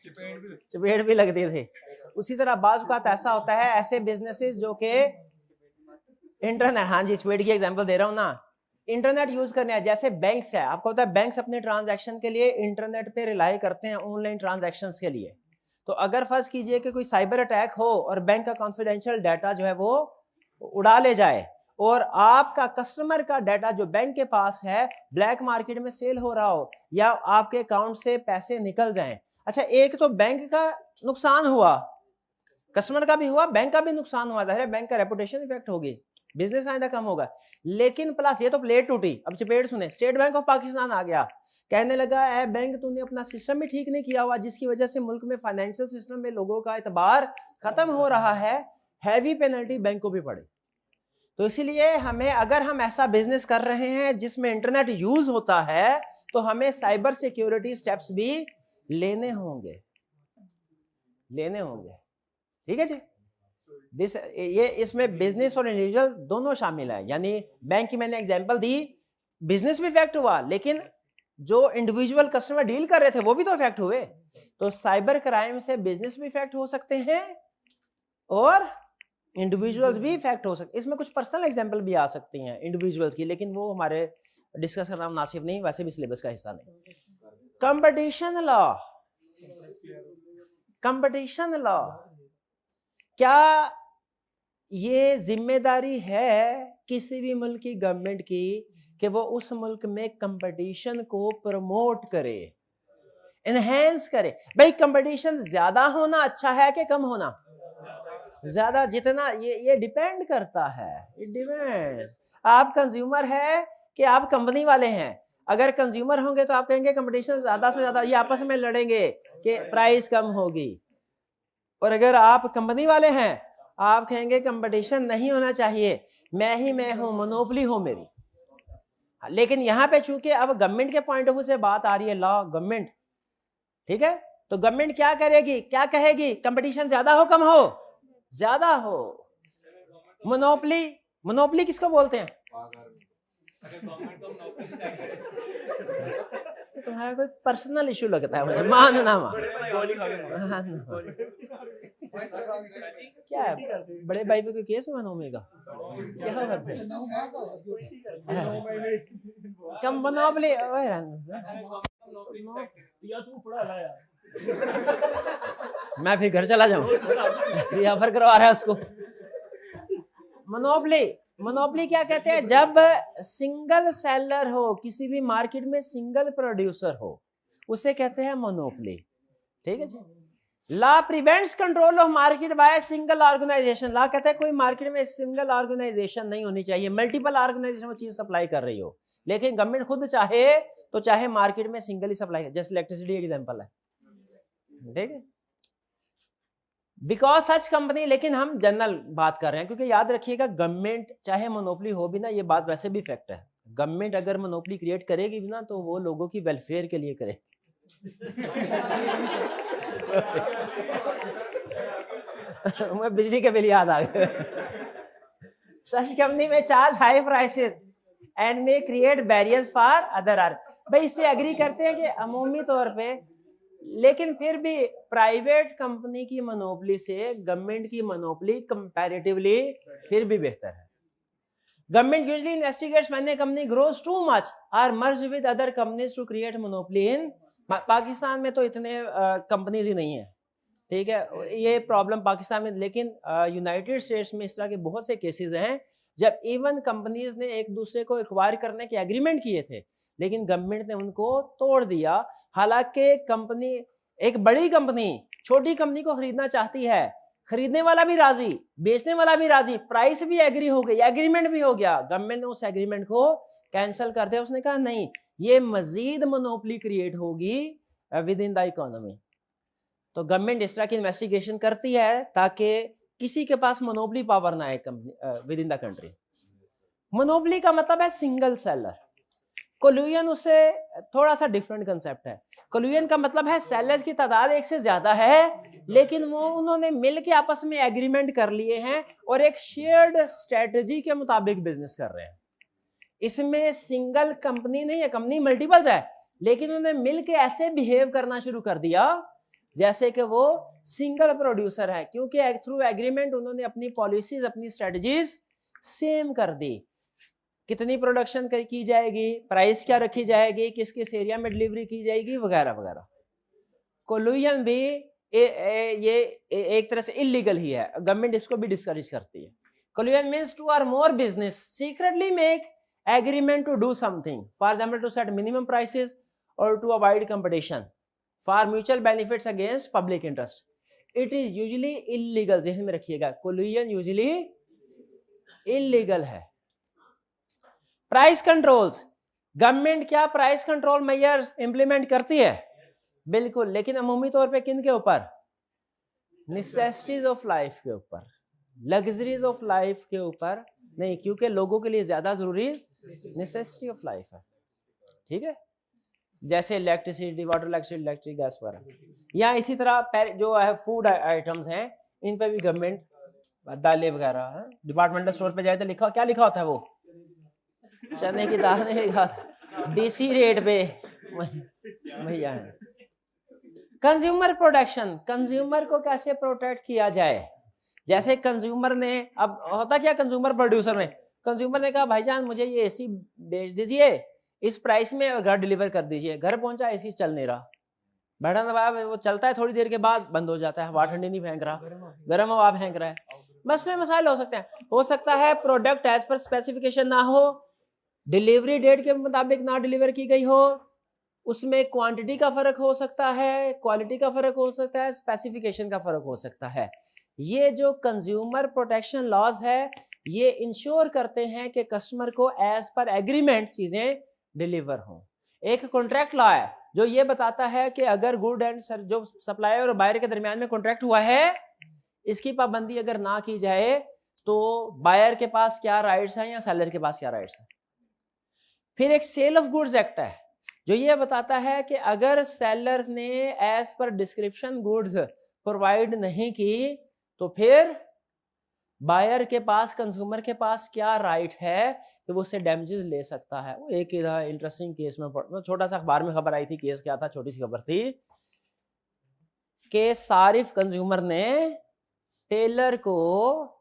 चपेट भी लगती थी। उसी तरह बाज़ औक़ात ऐसा होता है, ऐसे बिजनेसेस जो कि इंटरनेट, हाँ जी चपेट की एग्जांपल दे रहा हूँ ना, इंटरनेट यूज करने हैं। जैसे बैंक्स है, आपको पता है बैंक्स अपने ट्रांजैक्शन के लिए इंटरनेट पे रिलाई करते हैं, ऑनलाइन ट्रांजैक्शंस के लिए। तो अगर फर्ज कीजिए कि कोई साइबर अटैक हो और बैंक का कॉन्फिडेंशियल डाटा जो है वो उड़ा ले जाए और आपका कस्टमर का डाटा जो बैंक के पास है ब्लैक मार्केट में सेल हो रहा हो या आपके अकाउंट से पैसे निकल जाएं। अच्छा, एक तो बैंक का नुकसान हुआ, कस्टमर का भी हुआ, बैंक का भी नुकसान हुआ, जाहिर है बैंक का रेपुटेशन इफेक्ट होगी, बिजनेस आइंदा कम होगा। लेकिन प्लस ये तो प्लेट टूटी, अब चपेट सुने, स्टेट बैंक ऑफ पाकिस्तान आ गया, कहने लगा है बैंक तूने अपना सिस्टम भी ठीक नहीं किया हुआ, जिसकी वजह से मुल्क में फाइनेंशियल सिस्टम में लोगों का एतबार खत्म हो रहा है, हैवी पेनल्टी बैंक को भी पड़े। तो इसीलिए हमें, अगर हम ऐसा बिजनेस कर रहे हैं जिसमें इंटरनेट यूज होता है, तो हमें साइबर सिक्योरिटी स्टेप्स भी लेने होंगे। ठीक है जी। ये इसमें बिजनेस और इंडिविजुअल दोनों शामिल है। यानी बैंक की मैंने एग्जांपल दी, बिजनेस भी इफेक्ट हुआ, लेकिन जो इंडिविजुअल कस्टमर डील कर रहे थे वो भी तो इफेक्ट हुए। तो साइबर क्राइम से बिजनेस भी इफेक्ट हो सकते हैं और इंडिविजुअल्स भी इफेक्ट हो सकते। इसमें कुछ पर्सनल एग्जांपल भी आ सकती हैं इंडिविजुअल्स की, लेकिन वो हमारे डिस्कस करना मुनासिब नहीं, वैसे भी सिलेबस का हिस्सा नहीं। कंपटीशन लॉ, क्या ये जिम्मेदारी है किसी भी मुल्क की गवर्नमेंट की कि वो उस मुल्क में कंपटीशन को प्रमोट करे, एनहेंस करे? भाई कंपटीशन ज्यादा होना अच्छा है कि कम होना? ज्यादा। जितना ये डिपेंड करता है, इट डिपेंड। आप कंज्यूमर है कि आप कंपनी वाले हैं? अगर कंज्यूमर होंगे तो आप कहेंगे कंपटीशन ज्यादा से ज्यादा, ये आपस में लड़ेंगे कि प्राइस कम होगी। और अगर आप कंपनी वाले हैं, आप कहेंगे कंपटीशन नहीं होना चाहिए, मैं हूं, मोनोपोली हो मेरी। लेकिन यहां पे चूंकि अब गवर्नमेंट के पॉइंट ऑफ व्यू से बात आ रही है, लॉ, गवर्नमेंट, ठीक है, तो गवर्नमेंट क्या करेगी, क्या कहेगी? कंपटीशन ज्यादा हो कम हो? ज्यादा हो। मोनोपोली किसको बोलते हैं? तुम्हारा कोई पर्सनल इशू लगता है मुझे, मानना क्या है? बड़े भाई पे कोई केस हुआ नौमी का? क्या हुआ? कम मोनोपोली मैं फिर घर चला जाऊं? ऑफर करवा रहा है उसको। मोनोपोली क्या कहते हैं? जब सिंगल सेलर हो, किसी भी मार्केट में सिंगल प्रोड्यूसर हो, उसे कहते हैं मोनोपोली। ठीक है जी। Law prevents control of market by single organization. Law कहता है कोई मार्केट में सिंगल ऑर्गेनाइजेशन नहीं होनी चाहिए, मल्टीपल ऑर्गेनाइजेशन वो चीज सप्लाई कर रही हो। लेकिन गवर्नमेंट खुद चाहे तो चाहे मार्केट में सिंगल ही सप्लाई, जैसे इलेक्ट्रिसिटी एग्जांपल है, ठीक है, बिकॉज सच कंपनी। लेकिन हम जनरल बात कर रहे हैं, क्योंकि याद रखिएगा गवर्नमेंट चाहे मोनोपोली हो भी ना, ये बात वैसे भी फैक्ट है, गवर्नमेंट अगर मोनोपोली क्रिएट करेगी भी ना तो वो लोगों की वेलफेयर के लिए करे। मैं बिजली के बिल याद आ गए। Such company may charge high prices and may create barriers for other आर। भाई इससे एग्री करते हैं कि अमूमी तौर पे, लेकिन फिर भी प्राइवेट कंपनी की मोनोपोली से गवर्नमेंट की मोनोपोली कंपैरेटिवली फिर भी बेहतर है। Government usually investigates when a company grows too much और merge with other companies to create monopoly in. Pakistan में तो इतने कंपनीज ही नहीं है, ठीक है, ये प्रॉब्लम पाकिस्तान में। लेकिन यूनाइटेड स्टेट्स में इस तरह के बहुत से केसेस हैं जब इवन कंपनीज ने एक दूसरे को एक्वायर करने के एग्रीमेंट किए थे, लेकिन गवर्नमेंट ने उनको तोड़ दिया। हालांकि कंपनी, एक बड़ी कंपनी छोटी कंपनी को खरीदना चाहती है, खरीदने वाला भी राजी, बेचने वाला भी राजी, प्राइस भी एग्री हो गई, एग्रीमेंट भी हो गया, गवर्नमेंट ने उस एग्रीमेंट को कैंसिल कर दिया। उसने कहा नहीं, ये मजीद मोनोपोली क्रिएट होगी विद इन द इकोनॉमी। तो गवर्नमेंट इस तरह की इन्वेस्टिगेशन करती है ताकि किसी के पास मोनोपोली पावर ना आए with in the country. Monopoly का मतलब है सिंगल सेलर। कोल्यूजन उससे थोड़ा सा डिफरेंट कंसेप्ट है। कोल्यूजन का मतलब है सेलर्स की तादाद एक से ज्यादा है, लेकिन वो उन्होंने मिल के आपस में एग्रीमेंट कर लिए हैं और एक शेयर्ड स्ट्रेटजी के मुताबिक बिजनेस कर रहे हैं। इसमें सिंगल कंपनी नहीं है, कंपनी मल्टीपल्स है, लेकिन उन्होंने मिल के ऐसे बिहेव करना शुरू कर दिया जैसे कि वो सिंगल प्रोड्यूसर है, क्योंकि थ्रू एग्रीमेंट उन्होंने अपनी पॉलिसीज, अपनी स्ट्रेटजीज सेम कर दी। कितनी प्रोडक्शन की जाएगी, प्राइस क्या रखी जाएगी, किस किस एरिया में डिलीवरी की जाएगी, वगैरह वगैरह। कोल्यूजन भी ये एक तरह से इलीगल ही है, गवर्नमेंट इसको भी डिस्करेज करती है। Collusion means two or more business secretly make agreement to do something, for example to set minimum prices और to avoid competition for mutual benefits against public interest. It is usually illegal, ज़हन में रखिएगा, collusion usually illegal है। Price controls, government क्या price control measure implement करती है? बिल्कुल, लेकिन अमूमी तौर पे किन के ऊपर? नेसेसिटीज ऑफ लाइफ के ऊपर, लग्जरीज ऑफ लाइफ के ऊपर नहीं, क्योंकि लोगों के लिए ज्यादा जरूरी नेसेसिटी ऑफ लाइफ है। ठीक है, जैसे इलेक्ट्रिसिटी, वाटर, इलेक्ट्रिक गैस वगैरह। या इसी तरह जो है फूड आइटम्स हैं, इन पे भी गवर्नमेंट दालें वगैरह है, डिपार्टमेंटल स्टोर पे जाए तो लिखा, क्या लिखा होता है वो, चने की दाल नहीं लिखा था, डीसी रेट पे भैया है। कंज्यूमर प्रोटेक्शन, कंज्यूमर को कैसे प्रोटेक्ट किया जाए। जैसे कंज्यूमर ने, अब होता क्या कंज्यूमर प्रोड्यूसर में, कंज्यूमर ने कहा भाईजान मुझे ये एसी बेच दीजिए इस प्राइस में और घर डिलीवर कर दीजिए। घर पहुंचा, एसी चल नहीं रहा, बैठा दबाया, वो चलता है, थोड़ी देर के बाद बंद हो जाता है, हवा ठंडी नहीं फेंक रहा, गर्म हवा फेंक रहा है। मसले मसाइल हो सकते हैं। हो सकता है प्रोडक्ट एज पर स्पेसिफिकेशन ना हो, डिलीवरी डेट के मुताबिक ना डिलीवर की गई हो, उसमें क्वांटिटी का फर्क हो सकता है, क्वालिटी का फर्क हो सकता है, स्पेसिफिकेशन का फर्क हो सकता है। ये जो कंज्यूमर प्रोटेक्शन लॉज है ये इंश्योर करते हैं कि कस्टमर को एज पर एग्रीमेंट चीजें डिलीवर हों। एक कॉन्ट्रैक्ट लॉ है जो ये बताता है कि अगर गुड एंड जो सप्लायर और बायर के दरमियान में कॉन्ट्रैक्ट हुआ है, इसकी पाबंदी अगर ना की जाए तो बायर के पास क्या राइट्स हैं या सेलर के पास क्या राइट्स हैं। फिर एक सेल ऑफ गुड्स एक्ट है जो ये बताता है कि अगर सेलर ने as per description goods provide नहीं की तो फिर बायर के पास, कंज्यूमर के पास क्या राइट है कि वो उससे डैमेजेस ले सकता है। वो एक इंटरेस्टिंग केस में छोटा सा अखबार में खबर आई थी, केस क्या था, छोटी सी खबर थी कि सारिफ कंज्यूमर ने टेलर को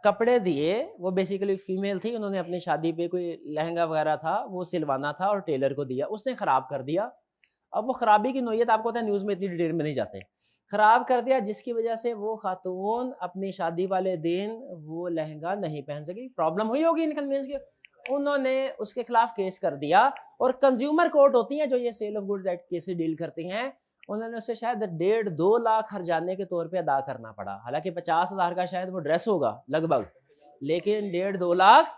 कपड़े दिए, वो बेसिकली फीमेल थी, उन्होंने अपनी शादी पे कोई लहंगा वगैरह था वो सिलवाना था और टेलर को दिया, उसने खराब कर दिया। अब वो खराबी की नोयत आपको पता है, न्यूज में इतनी डिटेल में नहीं जाते, खराब कर दिया जिसकी वजह से वो खातून अपनी शादी वाले दिन वो लहंगा नहीं पहन सकी। प्रॉब्लम हुई होगी इनकन्वीनियंस की, उन्होंने उसके खिलाफ केस कर दिया और कंज्यूमर कोर्ट होती है जो ये sale of goods act cases deal करती हैं, उन्होंने उससे शायद 1.5-2 लाख हर्जाने के तौर पे अदा करना पड़ा। हालांकि 50,000 का शायद वो ड्रेस होगा लगभग, लेकिन 1.5-2 लाख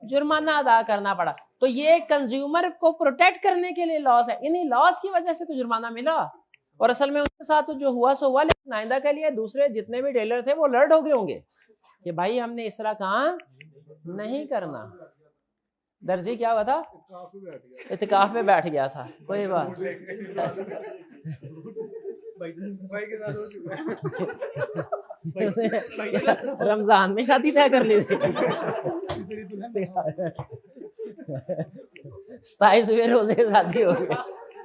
जुर्माना अदा करना पड़ा। तो ये कंज्यूमर को प्रोटेक्ट करने के लिए लॉस है, इन्हीं लॉस की वजह से तो जुर्माना मिला। और असल में उसके साथ तो जो हुआ सो हुआ, लेकिन आइंदा के लिए दूसरे जितने भी टेलर थे वो अलर्ट हो गए होंगे कि भाई हमने इस तरह काम नहीं करना। दर्जी क्या हुआ था, इत्तिकाफ में बैठ गया था, कोई बात रमजान में शादी तय कर ली थी 27वें रोजे शादी हो गई,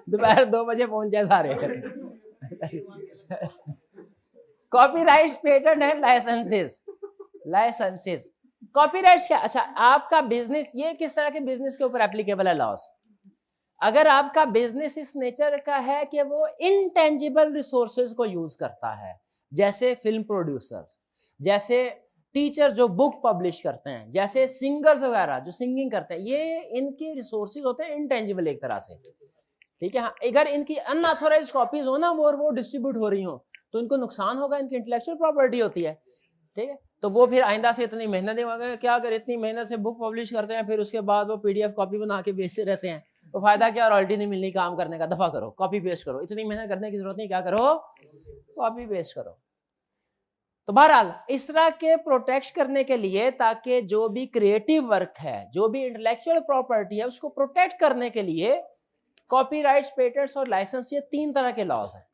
दोपहर 2 बजे पहुंच जाए सारे। Copyright, patent and licenses. Copyrights क्या, अच्छा आपका बिजनेस, ये किस तरह के बिजनेस के ऊपर एप्लीकेबल है लॉस। अगर आपका बिजनेस इस नेचर का है कि वो इनटेंजिबल रिसोर्सेज को यूज करता है, जैसे फिल्म प्रोड्यूसर, जैसे टीचर जो बुक पब्लिश करते हैं, जैसे सिंगर्स वगैरह जो सिंगिंग करते हैं, ये इनके रिसोर्सेज होते हैं इनटेंजिबल एक तरह से, ठीक है। हाँ, अगर इनकी अनऑथोराइज्ड कॉपीज हो ना वो डिस्ट्रीब्यूट हो रही हो तो इनको नुकसान होगा, इनकी इंटेलेक्चुअल प्रॉपर्टी होती है, ठीक है। तो वो फिर आइंदा से इतनी मेहनत नहीं होगा, क्या अगर इतनी मेहनत से बुक पब्लिश करते हैं फिर उसके बाद वो PDF कॉपी बना के बेचते रहते हैं तो फायदा क्या, रॉयल्टी नहीं मिलनी काम करने का, दफा करो, कॉपी पेस्ट करो, इतनी मेहनत करने की जरूरत नहीं, क्या करो, कॉपी पेस्ट करो। तो बहरहाल इस तरह के प्रोटेक्ट करने के लिए, ताकि जो भी क्रिएटिव वर्क है, जो भी इंटेलेक्चुअल प्रॉपर्टी है, उसको प्रोटेक्ट करने के लिए कॉपीराइट्स, पेटेंट्स और लाइसेंस, ये 3 तरह के लॉज हैं।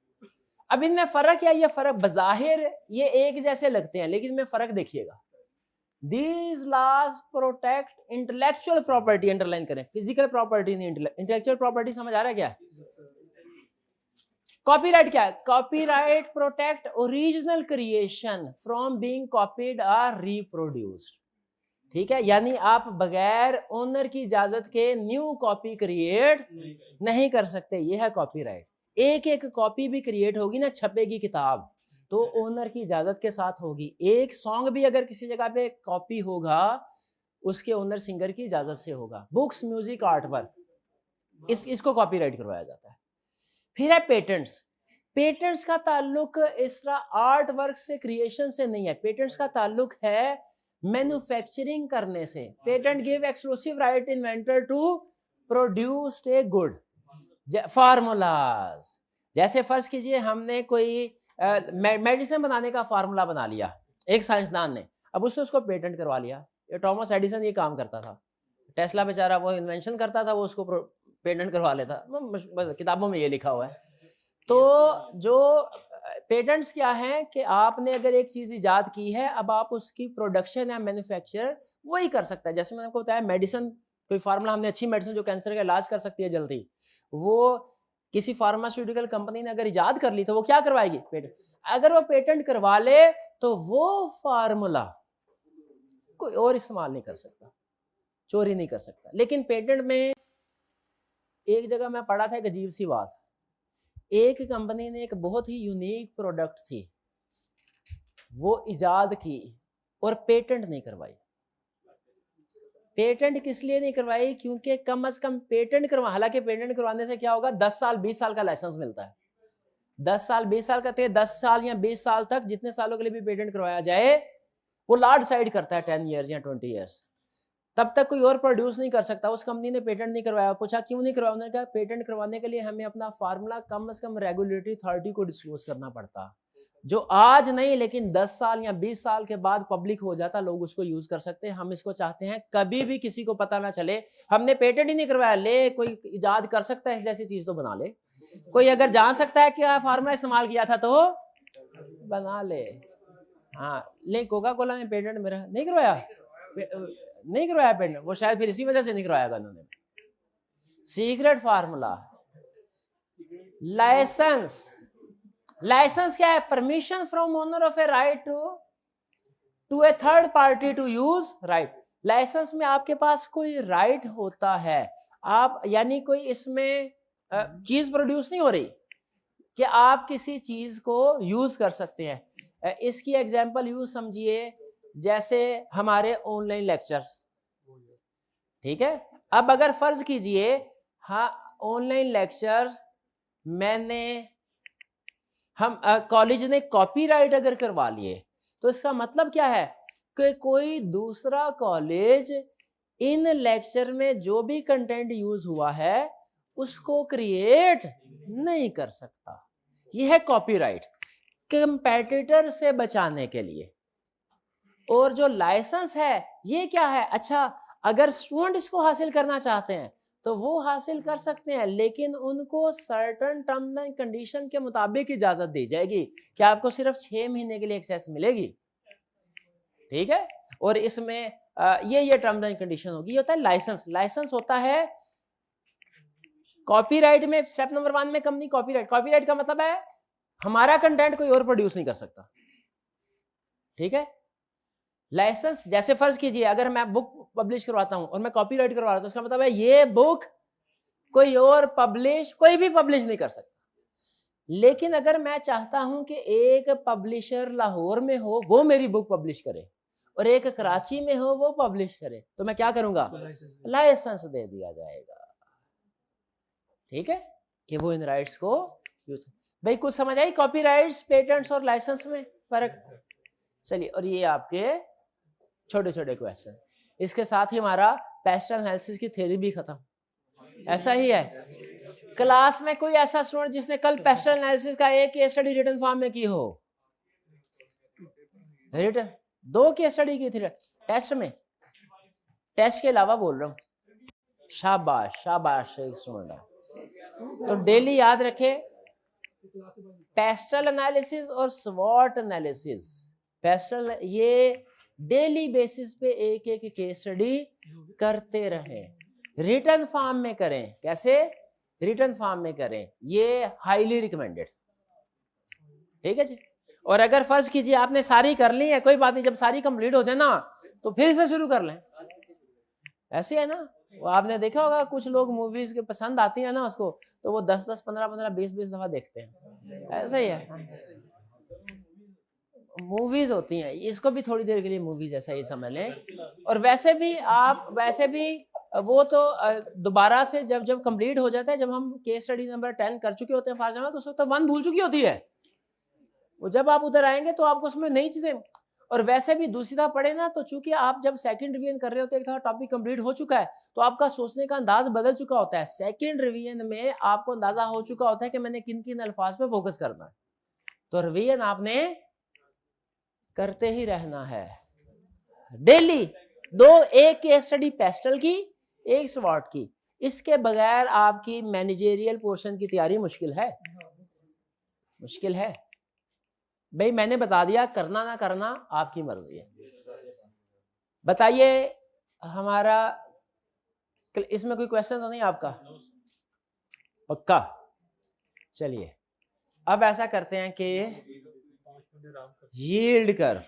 अब इनमें फर्क क्या, ये फर्क बजाहिर ये एक जैसे लगते हैं, लेकिन इनमें फर्क देखिएगा। These laws protect intellectual property, underline करें, फिजिकल प्रॉपर्टी नहीं, इंटेलेक्चुअल प्रॉपर्टी समझ आ रहा है क्या। कॉपीराइट क्या है, copyright protect original creation from being copied और रिप्रोड्यूस्ड, ठीक है। यानी आप बगैर ओनर की इजाजत के न्यू कॉपी क्रिएट नहीं कर सकते, यह है कॉपीराइट। एक कॉपी भी क्रिएट होगी ना, छपेगी किताब, तो ओनर की इजाजत के साथ होगी। एक सॉन्ग भी अगर किसी जगह पे कॉपी होगा, उसके ओनर सिंगर की इजाजत से होगा। बुक्स, म्यूजिक, आर्ट वर्क, इसको कॉपीराइट करवाया जाता है। फिर है पेटेंट्स। पेटेंट्स का ताल्लुक इस तरह आर्ट वर्क से, क्रिएशन से नहीं है, पेटेंट्स का ताल्लुक है मैन्युफैक्चरिंग करने से। Patent give exclusive right inventor to produce a good. Formulas, जैसे फर्ज कीजिए हमने कोई मेडिसिन बनाने का फार्मूला बना लिया एक साइंसदान ने, अब उसने उसको पेटेंट करवा लिया। ये टॉमस एडिसन ये काम करता था, टेस्ला बेचारा वो इन्वेंशन करता था, वो उसको पेटेंट करवा लेता, किताबों में ये लिखा हुआ है। तो जो पेटेंट्स क्या है कि आपने अगर एक चीज इजाद की है, अब आप उसकी प्रोडक्शन या मैन्युफैक्चर वही कर सकता है। जैसे मैंने आपको बताया मेडिसिन, कोई फार्मूला, हमने अच्छी मेडिसिन जो कैंसर का इलाज कर सकती है जल्दी, वो किसी फार्मास्यूटिकल कंपनी ने अगर इजाद कर ली तो वो क्या करवाएगी? पेटेंट। अगर वो पेटेंट करवा ले तो वो फार्मूला कोई और इस्तेमाल नहीं कर सकता, चोरी नहीं कर सकता। लेकिन पेटेंट में एक जगह मैं पढ़ा था एक अजीब सी बात, एक कंपनी ने एक बहुत ही यूनिक प्रोडक्ट थी वो इजाद की और पेटेंट नहीं करवाई। पेटेंट किस लिए नहीं करवाई? क्योंकि कम से कम पेटेंट करवा, हालांकि पेटेंट करवाने से क्या होगा, 10 साल 20 साल का लाइसेंस मिलता है। 10 साल 20 साल का, 10 साल या 20 साल तक जितने सालों के लिए भी पेटेंट करवाया जाए वो लॉ डिसाइड करता है, 10 ईयर्स या 20 ईयर्स, तब तक कोई और प्रोड्यूस नहीं कर सकता। उस कंपनी ने पेटेंट नहीं करवाया। पूछा क्यों नहीं करवाया? उन्होंने कहा पेटेंट करवाने के लिए हमें अपना फार्मूला कम से कम रेगुलेटरी अथॉरिटी को डिस्क्लोज करना पड़ता, जो आज नहीं लेकिन 10 साल या 20 साल के बाद पब्लिक हो जाता, लोग उसको यूज कर सकते हैं। हम इसको चाहते हैं कभी भी किसी को पता ना चले, हमने पेटेंट ही नहीं करवाया। ले कोई इजाद कर सकता है इस जैसी चीज तो बना ले, कोई अगर जान सकता है क्या फार्मूला इस्तेमाल किया था तो बना ले। हाँ, ले कोका कोला ने पेटेंट मेरा नहीं करवाया, नहीं करवाया पेटेंट, वो शायद फिर इसी वजह से नहीं करवाया उन्होंने। Secret formula. लाइसेंस, लाइसेंस क्या है? Permission from owner of a right to a third party to use right. License में आपके पास कोई राइट होता है, आप यानी कोई इसमें चीज प्रोड्यूस नहीं हो रही कि आप किसी चीज को यूज कर सकते हैं। इसकी एग्जांपल यूज समझिए जैसे हमारे ऑनलाइन लेक्चर्स, ठीक है। अब अगर फर्ज कीजिए हाँ ऑनलाइन लेक्चर मैंने हम कॉलेज ने कॉपीराइट अगर करवा लिए तो इसका मतलब क्या है कि कोई दूसरा कॉलेज इन लेक्चर में जो भी कंटेंट यूज हुआ है उसको क्रिएट नहीं कर सकता। यह है कॉपीराइट, कंपेटिटर से बचाने के लिए। और जो लाइसेंस है ये क्या है? अच्छा, अगर स्टूडेंट इसको हासिल करना चाहते हैं तो वो हासिल कर सकते हैं, लेकिन उनको सर्टेन टर्म एंड कंडीशन के मुताबिक इजाजत दी जाएगी कि आपको सिर्फ 6 महीने के लिए एक्सेस मिलेगी, ठीक है। और इसमें ये टर्म्स एंड कंडीशन होगी। ये होता है लाइसेंस। लाइसेंस होता है कॉपीराइट में स्टेप नंबर 1 में कंपनी कॉपीराइट, कॉपीराइट का मतलब है हमारा कंटेंट कोई और प्रोड्यूस नहीं कर सकता, ठीक है। लाइसेंस जैसे फर्ज कीजिए अगर मैं बुक पब्लिश करवाता हूं और मैं कॉपीराइट करवा रहा हूं तो उसका मतलब है ये बुक कोई और कोई भी पब्लिश नहीं कर सकता। लेकिन अगर मैं चाहता हूं कि एक पब्लिशर लाहौर में हो वो मेरी बुक पब्लिश करे और एक कराची में हो वो पब्लिश करे, तो मैं क्या करूंगा? लाइसेंस दे दिया जाएगा, ठीक है, कि वो इन राइट्स को यूज। भाई कुछ समझ आई कॉपीराइट्स, पेटेंट्स और लाइसेंस में फर्क? चलिए, और ये आपके छोटे छोटे क्वेश्चन। इसके साथ ही हमारा पेस्टल एनालिसिस की थ्योरी भी खत्म। ऐसा ही है, क्लास में कोई ऐसा स्टूडेंट जिसने कल पेस्टल एनालिसिस का एक केस स्टडी रिटन फॉर्म में की हो? रिटन 2 केस स्टडी की थी टेस्ट में, टेस्ट के अलावा बोल रहा हूं। शाबाश शाबाश स्टूडेंट। तो डेली याद रखे पेस्टल एनालिसिस और स्वॉट एनालिसिस। पेस्टल ये डेली बेसिस पे एक एक केस स्टडी करते रहें, रिटन फॉर्म में करें। कैसे? रिटन फॉर्म में करें, ये हाईली रिकमेंडेड, ठीक है जी। और अगर फर्ज कीजिए आपने सारी कर ली है, कोई बात नहीं, जब सारी कंप्लीट हो जाए ना तो फिर से शुरू कर लें। ऐसे है ना, वो आपने देखा होगा कुछ लोग मूवीज के पसंद आती है ना उसको, तो वो 10-10, 15-15, 20-20 दफा देखते हैं। ऐसा ही है, मूवीज होती हैं, इसको भी थोड़ी देर के लिए मूवीज ऐसा ही समझ लें। और वैसे भी वो तो दोबारा से जब कंप्लीट हो जाता है, जब हम केस स्टडी नंबर 10 कर चुके होते हैं फार्जा में, तो उस वक्त 1 भूल चुकी होती है वो। जब आप उधर आएंगे तो आपको उसमें नई चीजें। और वैसे भी दूसरी दफा पढ़े ना तो चूंकि आप जब सेकंड रिवीजन कर रहे होते हैं, एक दफा टॉपिक कंप्लीट हो चुका है तो आपका सोचने का अंदाज बदल चुका होता है। सेकंड रिवीजन में आपको अंदाजा हो चुका होता है कि मैंने किन किन अल्फाज पे फोकस करना है, तो रिवीजन आपने करते ही रहना है। डेली एक केस स्टडी पेस्टल की, एक स्वॉट की। इसके बगैर आपकी मैनेजेरियल पोर्शन की तैयारी मुश्किल है, मुश्किल है भाई। मैंने बता दिया, करना ना करना आपकी मर्जी है। बताइए हमारा इसमें कोई क्वेश्चन तो नहीं आपका? पक्का? चलिए अब ऐसा करते हैं कि yield curve,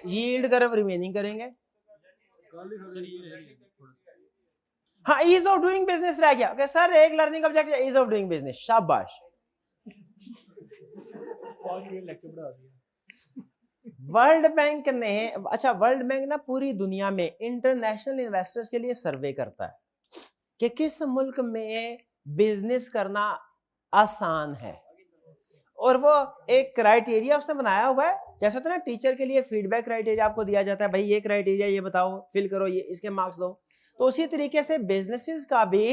yield curve remaining करेंगे। हाँ, ईज ऑफ डूइंग बिजनेस रह गया। ओके सर, एक learning object ease of doing business, शाबाश। वर्ल्ड बैंक ने, अच्छा वर्ल्ड बैंक ना पूरी दुनिया में इंटरनेशनल इन्वेस्टर्स के लिए सर्वे करता है कि किस मुल्क में बिजनेस करना आसान है, और वो एक क्राइटेरिया उसने बनाया हुआ है। जैसे होता है ना टीचर के लिए फीडबैक क्राइटेरिया आपको दिया जाता है, भाई ये क्राइटेरिया ये बताओ, फिल करो, ये इसके मार्क्स दो। तो उसी तरीके से बिजनेसेस का भी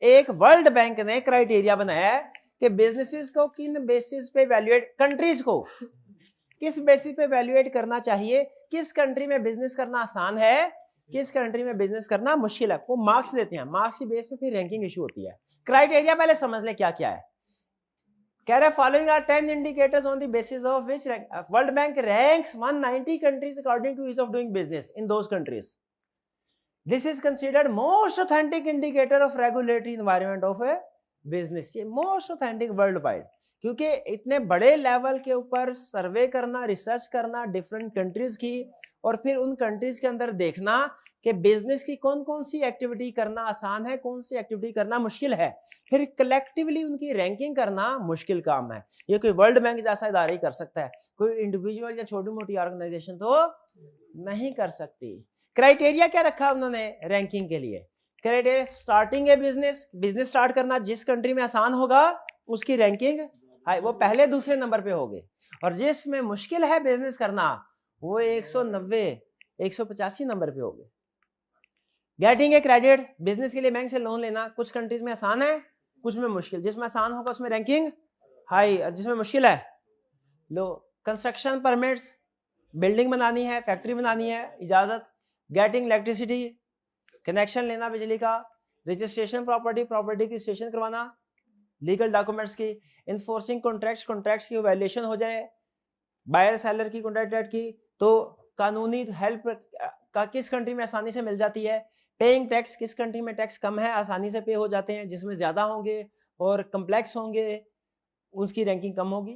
एक वर्ल्ड बैंक ने क्राइटेरिया बनाया है कि बिजनेसेस को किन बेसिस पे वैल्यूएट, कंट्रीज को किस बेसिस पे वैल्यूएट करना चाहिए, किस कंट्री में बिजनेस करना आसान है, किस कंट्री में बिजनेस करना मुश्किल है। वो मार्क्स देते हैं, मार्क्स की बेस पे फिर रैंकिंग इशू होती है। क्राइटेरिया पहले समझ ले क्या क्या है। कह रहे following are 10 indicators on the basis of which World Bank ranks 190 countries according to ease of doing business in those countries. This is considered most authentic indicator of regulatory environment of a business. ये most authentic worldwide, क्योंकि इतने बड़े level के ऊपर सर्वे करना, research करना different countries की, और फिर उन कंट्रीज के अंदर देखना कि बिजनेस की कौन कौन सी एक्टिविटी करना आसान है, कौन सी एक्टिविटी करना मुश्किल है, फिर कलेक्टिवली उनकी रैंकिंग करना मुश्किल काम है। ये कोई वर्ल्ड बैंक जैसा इदारा ही कर सकता है, कोई इंडिविजुअल या छोटी मोटी ऑर्गेनाइजेशन तो नहीं कर सकती। क्राइटेरिया क्या रखा उन्होंने रैंकिंग के लिए? क्राइटेरिया स्टार्टिंग ए बिजनेस, बिजनेस स्टार्ट करना जिस कंट्री में आसान होगा उसकी रैंकिंग हाई, वो पहले दूसरे नंबर पे होगे, और जिसमें मुश्किल है बिजनेस करना वो 190 185 नंबर पे होगे। गेटिंग ए क्रेडिट, बिजनेस के लिए बैंक से लोन लेना, कुछ कंट्रीज में आसान है, कुछ में मुश्किल। जिसमें आसान होगा उसमें रैंकिंग हाई, जिसमें मुश्किल है लो। कंस्ट्रक्शन परमिट्स, बिल्डिंग बनानी है, फैक्ट्री बनानी है, इजाजत। गेटिंग इलेक्ट्रिसिटी, कनेक्शन लेना बिजली का। रजिस्ट्रेशन प्रॉपर्टी, प्रॉपर्टी की रजिस्ट्रेशन करवाना, लीगल डॉक्यूमेंट्स की। इन्फोर्सिंग कॉन्ट्रैक्ट्स, कॉन्ट्रैक्ट्स की वैल्यूएशन हो जाए, बायर सेलर की कॉन्ट्रैक्ट की, तो कानूनी हेल्प का किस कंट्री में आसानी से मिल जाती है। पेइंग टैक्स, किस कंट्री में टैक्स कम है, आसानी से पे हो जाते हैं, जिसमें ज्यादा होंगे और कम्प्लेक्स होंगे उसकी रैंकिंग कम होगी।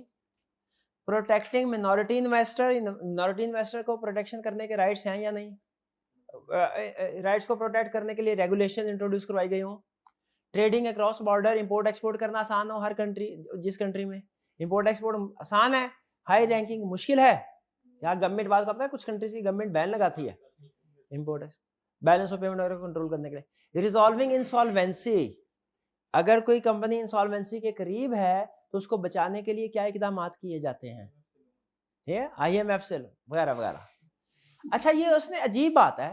Protecting minority investor, minority investor को प्रोटेक्शन करने के राइट्स हैं या नहीं, राइट्स को प्रोटेक्ट करने के लिए रेगुलेशन इंट्रोड्यूस करवाई गई हो। Trading across border, import export करना आसान हो हर कंट्री, जिस कंट्री में इंपोर्ट एक्सपोर्ट आसान है, हाई रैंकिंग मुश्किल है। यहाँ गवर्नमेंट बात करता है, कुछ कंट्रीज की गवर्नमेंट बैन लगाती है इंपोर्ट, बैलेंस ऑफ पेमेंट वगैरह कंट्रोल करने के लिए। रिजॉल्विंग इंसॉल्वेंसी, अगर कोई कंपनी इंसॉल्वेंसी के करीब है तो उसको बचाने के लिए क्या इकदाम किए जाते हैं, ये IMF से वगैरह वगैरह। अच्छा ये उसने अजीब बात है,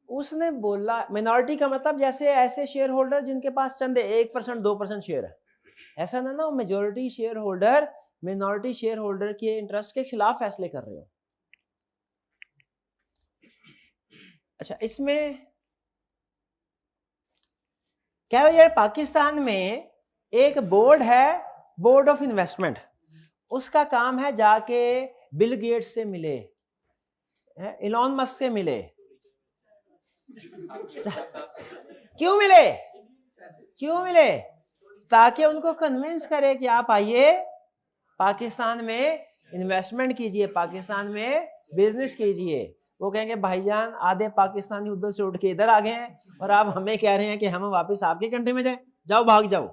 उसने बोला मिनॉरिटी का मतलब जैसे ऐसे शेयर होल्डर जिनके पास चंद 1% 2% शेयर है, ऐसा ना majority share holder minority share holder के इंटरेस्ट के खिलाफ फैसले कर रहे हो। अच्छा इसमें क्या है यार, पाकिस्तान में एक बोर्ड है, बोर्ड ऑफ इन्वेस्टमेंट, उसका काम है जाके बिल गेट्स से मिले, इलॉन मस्क से मिले। क्यों मिले, क्यों मिले? ताकि उनको कन्विंस करे कि आप आइए पाकिस्तान में इन्वेस्टमेंट कीजिए, पाकिस्तान में बिजनेस कीजिए। वो कहेंगे भाईजान आधे पाकिस्तानी उधर से उठ के इधर आ गए हैं और आप हमें कह रहे हैं कि हम वापस आपकी कंट्री में जाए, जाओ भाग जाओ।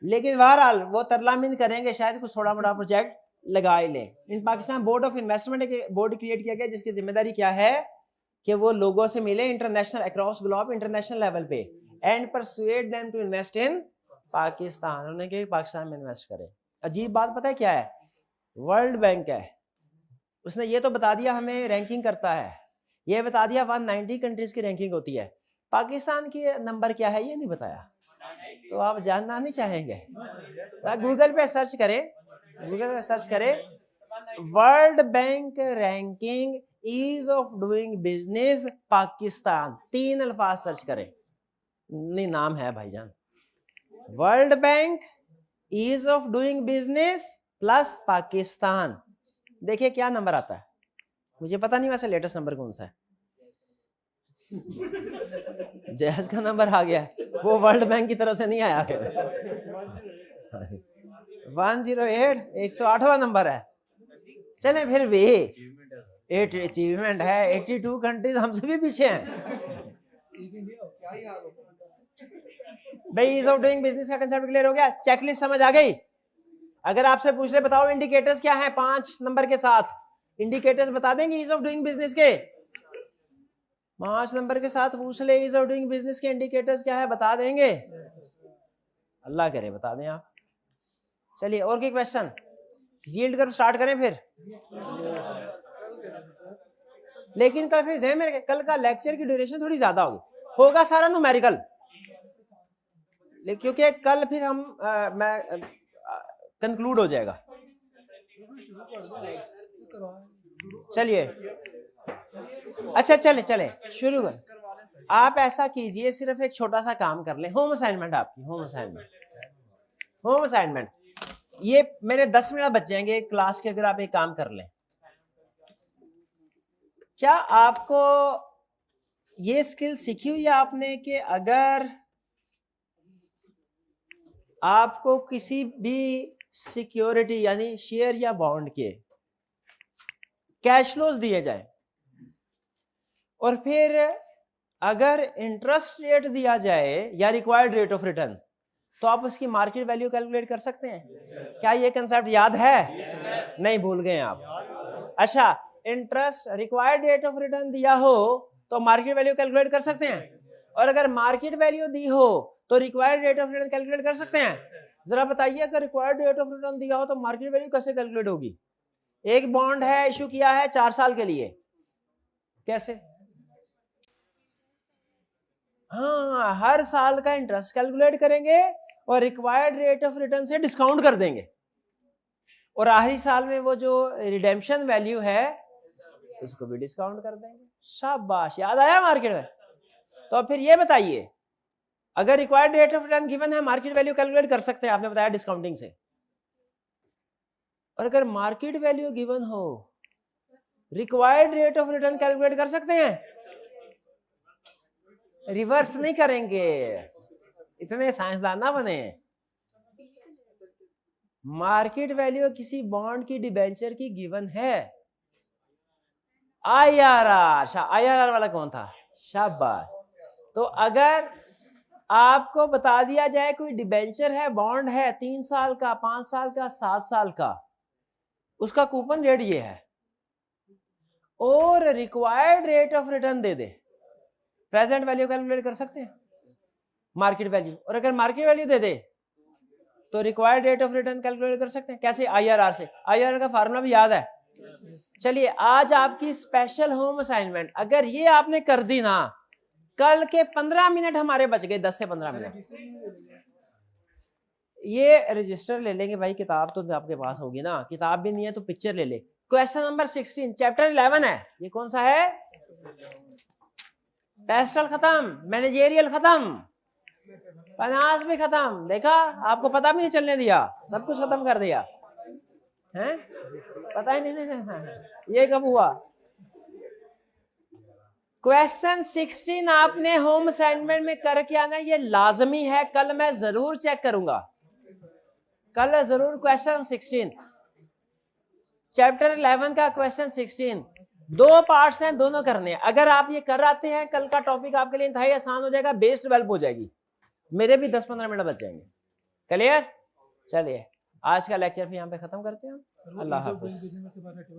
लेकिन बहरहाल वो तरलामिन करेंगे, शायद कुछ थोड़ा मोटा प्रोजेक्ट लगा ही ले। इन पाकिस्तान बोर्ड ऑफ इन्वेस्टमेंट एक बोर्ड क्रिएट किया गया जिसकी जिम्मेदारी क्या है कि वो लोगों से मिले international across globe, international level पे, and persuade them to invest in Pakistan, उन्होंने कहा पाकिस्तान में इन्वेस्ट करें। अजीब बात पता है क्या है, वर्ल्ड बैंक है, उसने ये तो बता दिया हमें रैंकिंग करता है, ये बता दिया 190 कंट्रीज की रैंकिंग होती है, पाकिस्तान की नंबर क्या है ये नहीं बताया। तो आप जानना नहीं चाहेंगे, गूगल पे सर्च करें गूगल में सर्च करें World Bank ranking ease of doing business Pakistan, 3 अल्फाज सर्च करें। नहीं नाम है भाईजान, World Bank ease of doing business plus Pakistan. देखिए क्या नंबर आता है, मुझे पता नहीं वैसे लेटेस्ट नंबर कौन सा है। जहेज का नंबर आ गया, वो वर्ल्ड बैंक की तरफ से नहीं आया। 108 108वां नंबर है। चले फिर भी 8 अचीवमेंट है, 82 कंट्रीज हमसे भी पीछे हैं भाई। ईज ऑफ डूइंग बिजनेस का कंसेप्ट क्लियर हो गया, चेकलिस्ट समझ आ गई। अगर आपसे पूछ ले बताओ इंडिकेटर्स क्या है 5 नंबर के साथ, इंडिकेटर्स बता देंगे ईज ऑफ डूइंग बिजनेस के? 5 नंबर के साथ पूछ ले ईज ऑफ डूइंग बिजनेस के इंडिकेटर्स क्या है, बता देंगे? अल्लाह करे बता दें आप। चलिए और कोई क्वेश्चन? यील्ड कर्व स्टार्ट करें फिर। लेकिन कल फिर ज़हन में रखें, कल का लेक्चर की ड्यूरेशन थोड़ी ज्यादा होगा सारा न्यूमेरिकल, क्योंकि कल फिर हम मैं कंक्लूड हो जाएगा। चलिए अच्छा चले शुरू कर। आप ऐसा कीजिए, सिर्फ एक छोटा सा काम कर लें, होम असाइनमेंट आपकी, होम असाइनमेंट ये मेरे 10 मिनट बच जाएंगे क्लास के, अगर आप एक काम कर लें। क्या आपको ये स्किल सीखी हुई है आपने कि अगर आपको किसी भी सिक्योरिटी यानी शेयर या बॉन्ड के कैश फ्लोज दिए जाए और फिर अगर इंटरेस्ट रेट दिया जाए या रिक्वायर्ड रेट ऑफ रिटर्न, तो आप उसकी मार्केट वैल्यू कैलकुलेट कर सकते हैं? क्या ये कंसेप्ट याद है? नहीं भूल गए आप? अच्छा, interest required rate of return दिया हो तो मार्केट वैल्यू कैलकुलेट कर सकते हैं, और अगर मार्केट वैल्यू दी हो तो required rate of return calculate कर सकते हैं? जरा बताइए, अगर रिक्वायर्ड रेट ऑफ रिटर्न दिया हो तो मार्केट वैल्यू कैसे कैलकुलेट होगी? एक बॉन्ड है, इशू किया है 4 साल के लिए, कैसे? हाँ, हर साल का इंटरेस्ट कैलकुलेट करेंगे और रिक्वायर्ड रेट ऑफ रिटर्न से डिस्काउंट कर देंगे, और आखिरी साल में वो जो रिडेम्पशन वैल्यू है उसको भी डिस्काउंट कर देंगे। शाबाश, याद आया मार्केट में? तो फिर ये बताइए, अगर required rate of return given है, मार्केट वैल्यू कैलकुलेट कर सकते हैं, आपने बताया डिस्काउंटिंग से। और अगर मार्केट वैल्यू गिवन हो, required rate of return calculate कर सकते हैं? रिवर्स नहीं करेंगे, इतने साइंसदान ना बने। मार्केट वैल्यू किसी बॉन्ड की डिबेंचर की गिवन है, IRR, IRR वाला कौन था? शाबाश। तो अगर आपको बता दिया जाए कोई डिबेंचर है, बॉन्ड है 3 साल का, 5 साल का, 7 साल का, उसका कूपन रेट ये है, और required rate of return they they, present value calculate कर सकते हैं, मार्केट वैल्यू। और अगर मार्केट वैल्यू दे दे तो required rate of return calculate कर सकते हैं, कैसे? IRR से। IRR का फार्मूला भी याद है? चलिए, आज आपकी स्पेशल होम असाइनमेंट, अगर ये आपने कर दी ना, कल के 15 मिनट हमारे बच गए, 10 से 15 मिनट। ये रजिस्टर ले लेंगे भाई, किताब तो आपके पास होगी ना, किताब भी नहीं है तो पिक्चर ले ले। क्वेश्चन नंबर 16 चैप्टर 11 है, ये कौन सा है? पेस्टल खत्म, मैनेजेरियल खत्म, फाइनेंस भी खत्म। देखा, आपको पता भी नहीं चलने दिया, सब कुछ खत्म कर दिया है, पता ही नहीं ये कब हुआ। क्वेश्चन 16 आपने होम असाइनमेंट में करके आना, ये लाजमी है, कल मैं जरूर चेक करूंगा, कल जरूर। क्वेश्चन 16 चैप्टर 11 का क्वेश्चन 16, 2 पार्ट्स हैं, दोनों करने हैं। अगर आप ये कर आते हैं, कल का टॉपिक आपके लिए इंतहाई आसान हो जाएगा, बेस डेवलप हो जाएगी, मेरे भी 10-15 मिनट बच जाएंगे। क्लियर? चलिए, आज का लेक्चर भी यहाँ पे खत्म करते हैं। अल्लाह हाफिज।